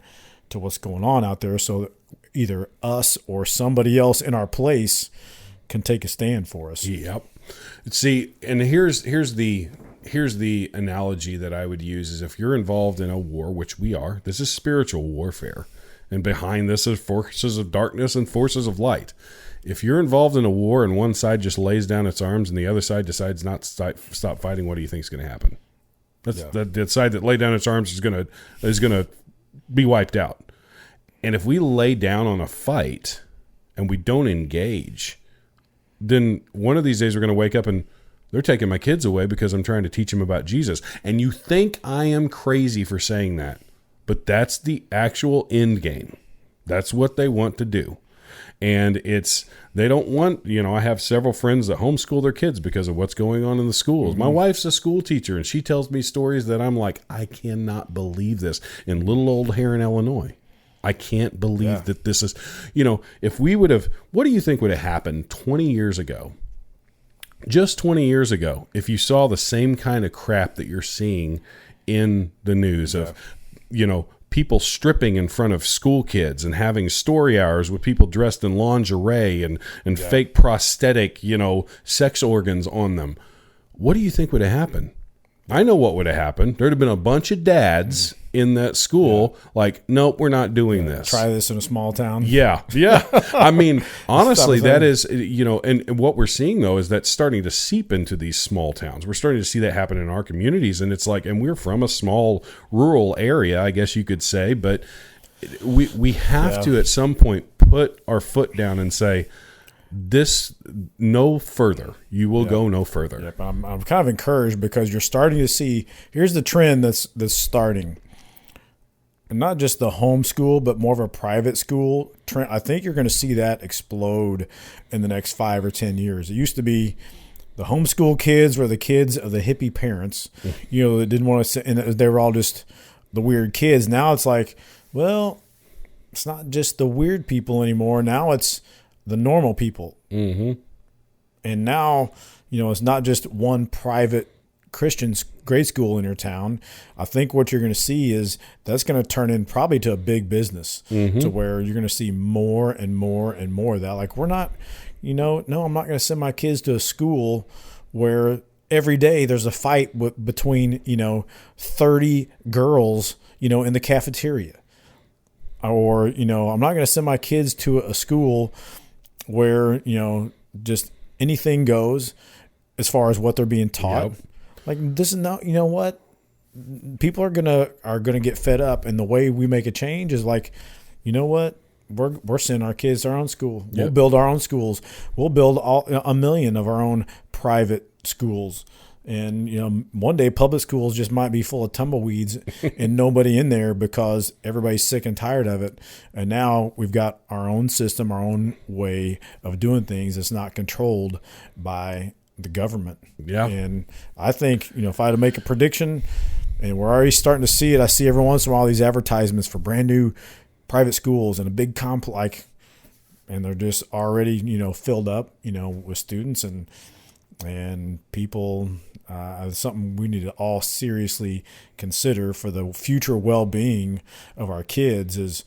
to what's going on out there so that either us or somebody else in our place can take a stand for us. Yep. See, and here's the analogy that I would use is if you're involved in a war, which we are, this is spiritual warfare. And behind this is forces of darkness and forces of light. If you're involved in a war and one side just lays down its arms and the other side decides not to stop fighting, what do you think is going to happen? The side that laid down its arms is going to be wiped out. And if we lay down on a fight and we don't engage, then one of these days we're going to wake up and they're taking my kids away because I'm trying to teach them about Jesus. And you think I am crazy for saying that, but that's the actual end game. That's what they want to do. And they don't want, I have several friends that homeschool their kids because of what's going on in the schools. My wife's a school teacher and she tells me stories that I'm like, I cannot believe this in little old Heron, Illinois. I can't believe that this is, if we would have, what do you think would have happened 20 years ago? Just 20 years ago, if you saw the same kind of crap that you're seeing in the news of, people stripping in front of school kids and having story hours with people dressed in lingerie and fake prosthetic, sex organs on them. What do you think would have happened? I know what would have happened. There'd have been a bunch of dads in that school, like, nope, we're not doing this. Try this in a small town. Yeah. I mean, honestly, that is, and what we're seeing though is that's starting to seep into these small towns. We're starting to see that happen in our communities, and it's like, and we're from a small rural area, I guess you could say, but we have to at some point put our foot down and say, this no further. You will go no further. Yep. I'm kind of encouraged because you're starting to see. Here's the trend that's starting, and not just the homeschool, but more of a private school trend. I think you're going to see that explode in the next 5 or 10 years. It used to be the homeschool kids were the kids of the hippie parents, that didn't want to, and they were all just the weird kids. Now it's like, well, it's not just the weird people anymore. Now it's the normal people. Mm-hmm. And now, it's not just one private Christian grade school in your town. I think what you're going to see is that's going to turn in probably to a big business to where you're going to see more and more and more of that. Like, we're not, no, I'm not going to send my kids to a school where every day there's a fight between, 30 girls, in the cafeteria. Or, I'm not going to send my kids to a school where, just anything goes as far as what they're being taught. Yep. Like, this is not, what? People are gonna get fed up, and the way we make a change is like, what? We're sending our kids to our own school. Yep. We'll build our own schools. We'll build a million of our own private schools. And, one day public schools just might be full of tumbleweeds and nobody in there because everybody's sick and tired of it. And now we've got our own system, our own way of doing things that's not controlled by the government. Yeah. And I think, if I had to make a prediction, and we're already starting to see it, I see every once in a while these advertisements for brand new private schools and a big complex, and they're just already, filled up, with students and people. Something we need to all seriously consider for the future well-being of our kids is,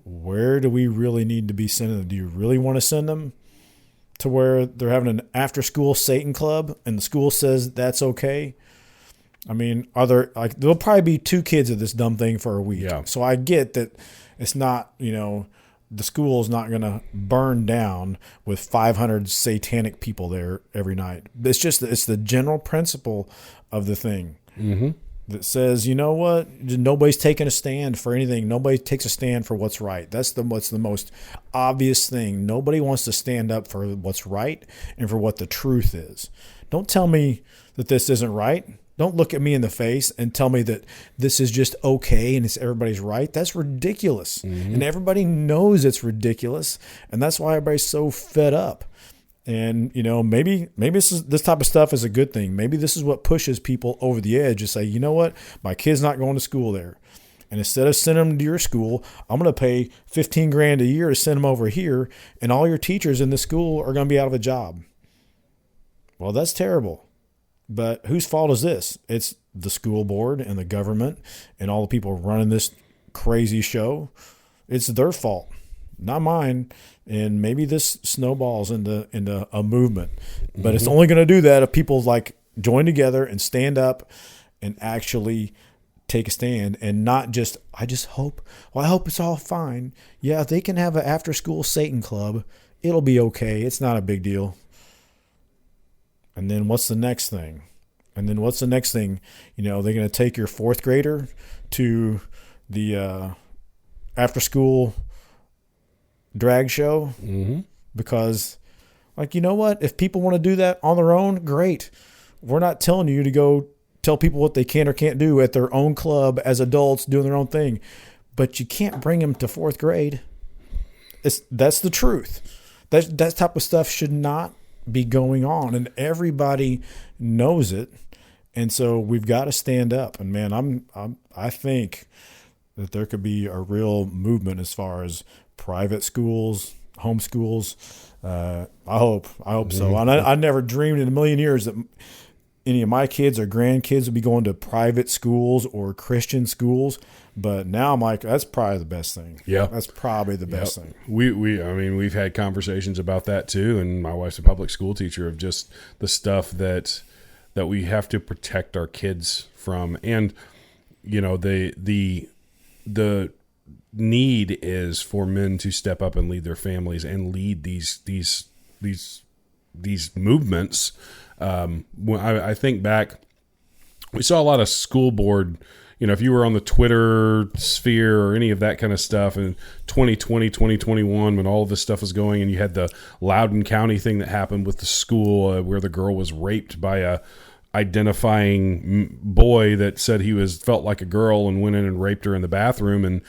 where do we really need to be sending them? Do you really want to send them to where they're having an after-school Satan club and the school says that's okay? I mean, there'll probably be 2 kids of this dumb thing for a week. Yeah. So I get that it's not, the school is not going to burn down with 500 satanic people there every night. It's the general principle of the thing that says, what? Nobody's taking a stand for anything. Nobody takes a stand for what's right. What's the most obvious thing. Nobody wants to stand up for what's right and for what the truth is. Don't tell me that this isn't right. Don't look at me in the face and tell me that this is just okay and it's everybody's right. That's ridiculous. And everybody knows it's ridiculous. And that's why everybody's so fed up. And, maybe this type of stuff is a good thing. Maybe this is what pushes people over the edge to say, you know what? My kid's not going to school there. And instead of sending them to your school, I'm going to pay $15,000 a year to send them over here. And all your teachers in the school are going to be out of a job. Well, that's terrible. But whose fault is this? It's the school board and the government and all the people running this crazy show. It's their fault, not mine. And maybe this snowballs into a movement. But it's only going to do that if people join together and stand up and actually take a stand and not just, I hope it's all fine. Yeah, if they can have an after-school Satan club, it'll be okay. It's not a big deal. And then what's the next thing? They're going to take your 4th grader to the after-school drag show? Because, what? If people want to do that on their own, great. We're not telling you to go tell people what they can or can't do at their own club as adults doing their own thing. But you can't bring them to 4th grade. That's the truth. That type of stuff should not be going on, and everybody knows it. And so we've got to stand up. And man, I think that there could be a real movement as far as private schools, homeschools. I hope so. And I never dreamed in a million years that any of my kids or grandkids would be going to private schools or Christian schools. But now I'm like, that's probably the best thing. Yeah. That's probably the best thing. We've had conversations about that too. And my wife's a public school teacher, of just the stuff that we have to protect our kids from. And, the need is for men to step up and lead their families and lead these movements. When I think back, we saw a lot of school board, if you were on the Twitter sphere or any of that kind of stuff in 2020, 2021, when all of this stuff was going, and you had the Loudoun County thing that happened with the school where the girl was raped by a identifying boy that said he felt like a girl and went in and raped her in the bathroom.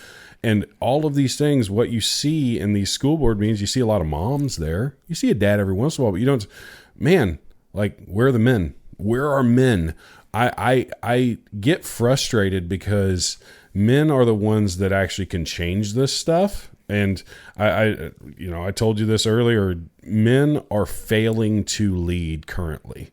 And all of these things, what you see in these school board meetings, you see a lot of moms there. You see a dad every once in a while, but you don't, man, like, where are the men? Where are men? I get frustrated because men are the ones that actually can change this stuff. And I told you this earlier, men are failing to lead currently.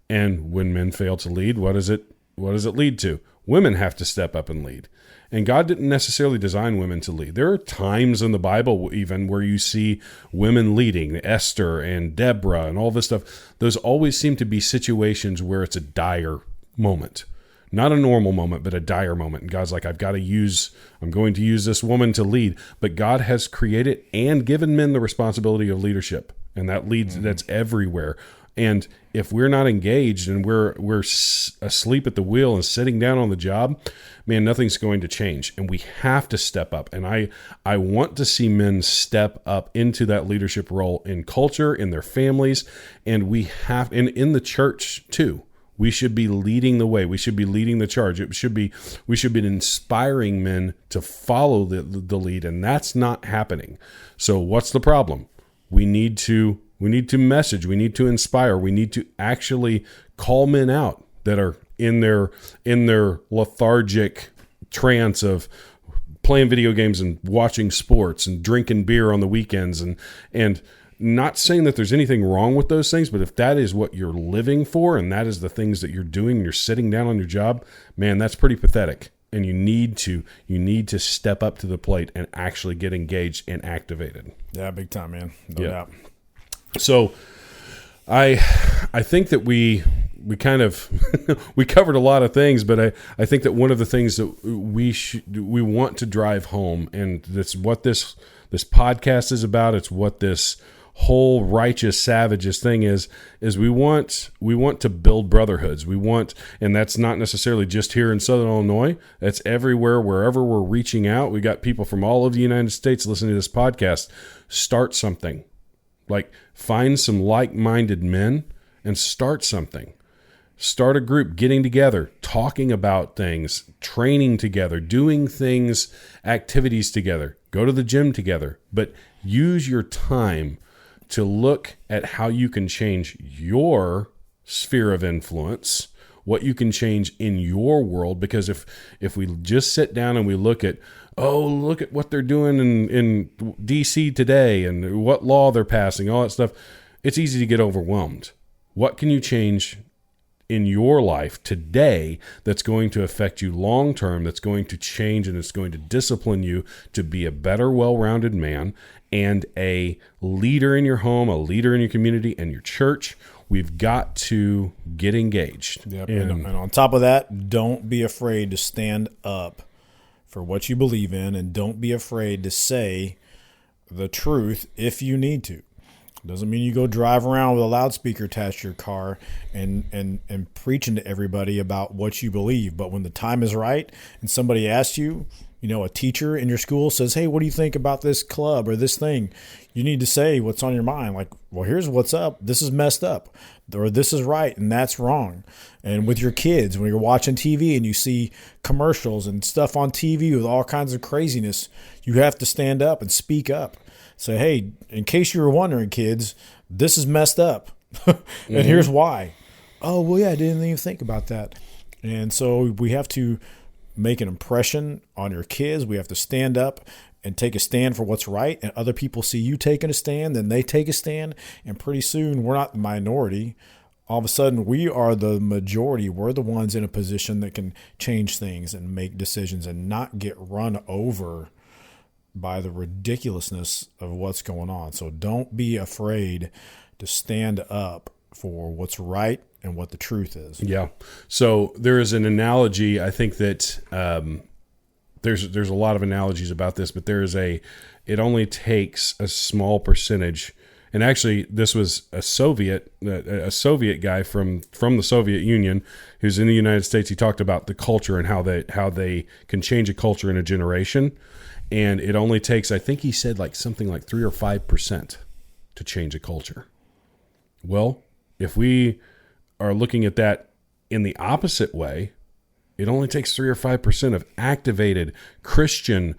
And when men fail to lead, what does it lead to? Women have to step up and lead. And God didn't necessarily design women to lead. There are times in the Bible even where you see women leading, Esther and Deborah and all this stuff. Those always seem to be situations where it's a dire moment. Not a normal moment, but a dire moment. And God's like, I'm going to use this woman to lead. But God has created and given men the responsibility of leadership. And that leads, that's everywhere. And if we're not engaged and we're asleep at the wheel and sitting down on the job, man, nothing's going to change. And we have to step up. And I want to see men step up into that leadership role in culture, in their families, and we have, and in the church too. We should be leading the way. We should be leading the charge. We should be inspiring men to follow the lead, and that's not happening. So what's the problem? We need to message. We need to inspire. We need to actually call men out that are in their lethargic trance of playing video games and watching sports and drinking beer on the weekends and not saying that there's anything wrong with those things, but if that is what you're living for and that is the things that you're doing and you're sitting down on your job, man, that's pretty pathetic. And you need to step up to the plate and actually get engaged and activated. Yeah, big time, man. No doubt. So I think that we kind of we covered a lot of things, but I think that one of the things that we want to drive home, and that's what this podcast is about. It's what this whole righteous savages thing is we want to build brotherhoods. We want, and that's not necessarily just here in Southern Illinois. That's everywhere, wherever we're reaching out. We got people from all over the United States listening to this podcast. Start something. Like, find some like-minded men and start something. Start a group, getting together, talking about things, training together, doing things, activities together. Go to the gym together, but use your time to look at how you can change your sphere of influence, what you can change in your world. Because if we just sit down and we look at what they're doing in DC today and what law they're passing, all that stuff, it's easy to get overwhelmed. What can you change in your life today that's going to affect you long term, that's going to change and it's going to discipline you to be a better, well-rounded man and a leader in your home, a leader in your community and your church? We've got to get engaged. Yep. And on top of that, don't be afraid to stand up for what you believe in, and don't be afraid to say the truth if you need to. Doesn't mean you go drive around with a loudspeaker attached to your car and preaching to everybody about what you believe. But when the time is right and somebody asks you, a teacher in your school says, hey, what do you think about this club or this thing? You need to say what's on your mind. Like, well, here's what's up. This is messed up, or this is right and that's wrong. And with your kids, when you're watching TV and you see commercials and stuff on TV with all kinds of craziness, you have to stand up and speak up. Say, hey, in case you were wondering, kids, this is messed up. And here's why. Oh, well, yeah, I didn't even think about that. And so we have to make an impression on your kids. We have to stand up and take a stand for what's right. And other people see you taking a stand, then they take a stand. And pretty soon we're not the minority. All of a sudden we are the majority. We're the ones in a position that can change things and make decisions and not get run over by the ridiculousness of what's going on. So don't be afraid to stand up for what's right and what the truth is. Yeah. So there is an analogy. I think that there's a lot of analogies about this, but it only takes a small percentage. And actually, this was a Soviet guy from the Soviet Union who's in the United States. He talked about the culture and how they can change a culture in a generation. And it only takes, I think he said something like 3 or 5% to change a culture. Well, if we are looking at that in the opposite way, it only takes 3 or 5% of activated Christian,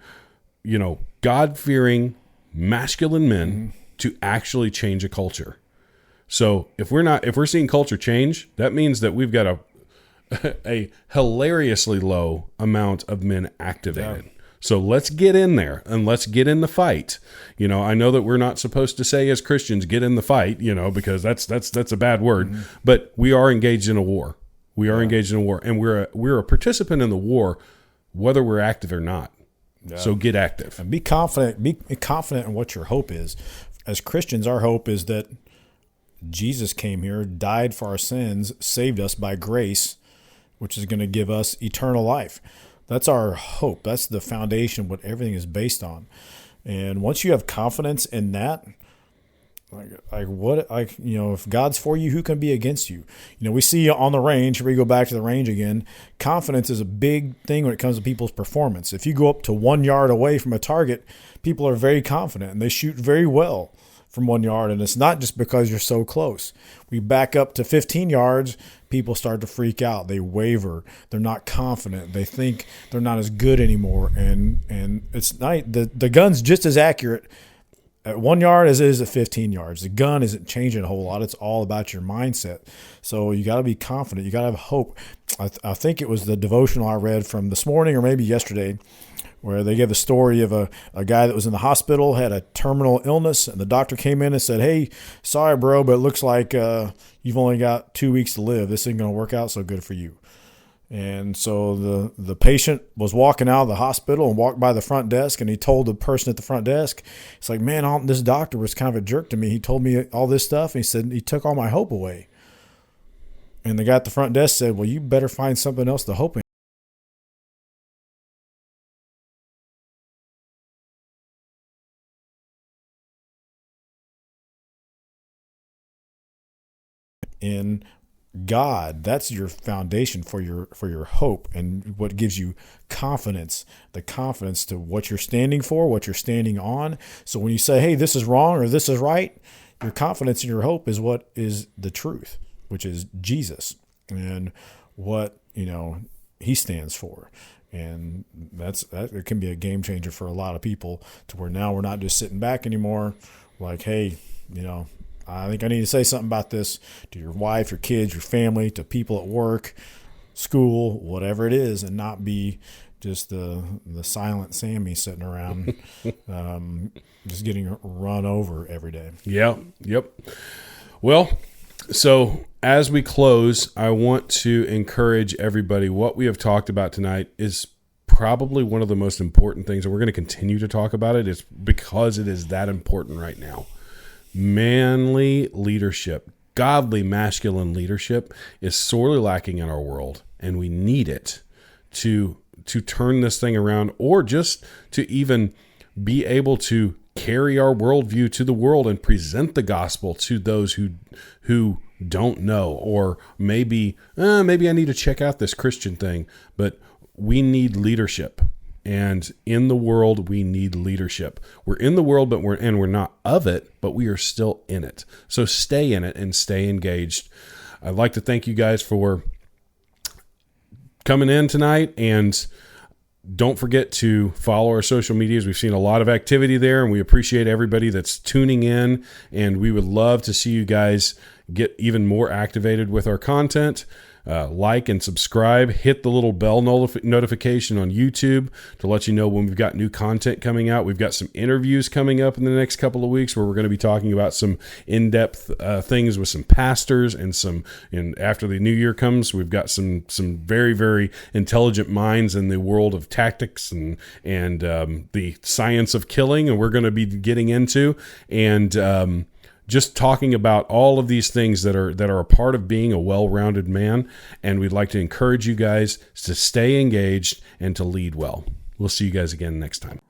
God-fearing, masculine men to actually change a culture. So if we're seeing culture change, that means that we've got a hilariously low amount of men activated. Yeah. So let's get in there and let's get in the fight. I know that we're not supposed to say as Christians, get in the fight, because that's a bad word, but we are engaged in a war. We are engaged in a war, and we're a participant in the war, whether we're active or not. Yeah. So get active and be confident. Be confident in what your hope is. As Christians, our hope is that Jesus came here, died for our sins, saved us by grace, which is going to give us eternal life. That's our hope. That's the foundation, what everything is based on. And once you have confidence in that, if God's for you, who can be against you? We see on the range, here we go back to the range again, confidence is a big thing when it comes to people's performance. If you go up to 1 yard away from a target, people are very confident and they shoot very well from 1 yard. And it's not just because you're so close. We back up to 15 yards, people start to freak out. They waver. They're not confident. They think they're not as good anymore. And it's not, the gun's just as accurate at 1 yard as it is at 15 yards. The gun isn't changing a whole lot. It's all about your mindset. So you got to be confident. You got to have hope. I think it was the devotional I read from this morning or maybe yesterday, where they gave the story of a guy that was in the hospital, had a terminal illness, and the doctor came in and said, "Hey, sorry, bro, but it looks like you've only got 2 weeks to live. This isn't going to work out so good for you." And so the patient was walking out of the hospital and walked by the front desk, and he told the person at the front desk, it's like, "Man, this doctor was kind of a jerk to me. He told me all this stuff, and he said he took all my hope away." And the guy at the front desk said, "Well, you better find something else to hope in." In God, that's your foundation for your hope and what gives you confidence, the confidence to what you're standing for, what you're standing on. So when you say, "Hey, this is wrong" or "this is right," your confidence and your hope is what is the truth, which is Jesus and what he stands for. And that it can be a game changer for a lot of people, to where now we're not just sitting back anymore like, "Hey, I think I need to say something about this" to your wife, your kids, your family, to people at work, school, whatever it is, and not be just the silent Sammy sitting around just getting run over every day. Yeah. Yep. Well, so as we close, I want to encourage everybody. What we have talked about tonight is probably one of the most important things, and we're going to continue to talk about it. It's because it is that important right now. Manly leadership, godly masculine leadership is sorely lacking in our world, and we need it to turn this thing around, or just to even be able to carry our worldview to the world and present the gospel to those who don't know, or maybe I need to check out this Christian thing. But we need leadership. And in the world, we need leadership. We're in the world, but we're not of it, but we are still in it. So stay in it and stay engaged. I'd like to thank you guys for coming in tonight, and don't forget to follow our social medias. We've seen a lot of activity there, and we appreciate everybody that's tuning in, and we would love to see you guys get even more activated with our content. Like and subscribe. Hit the little bell notification on YouTube to let you know when we've got new content coming out. We've got some interviews coming up in the next couple of weeks where we're going to be talking about some in-depth things with some pastors, and after the new year comes, we've got some very, very intelligent minds in the world of tactics and the science of killing, and we're going to be getting into. And just talking about all of these things that are a part of being a well-rounded man. And we'd like to encourage you guys to stay engaged and to lead well. We'll see you guys again next time.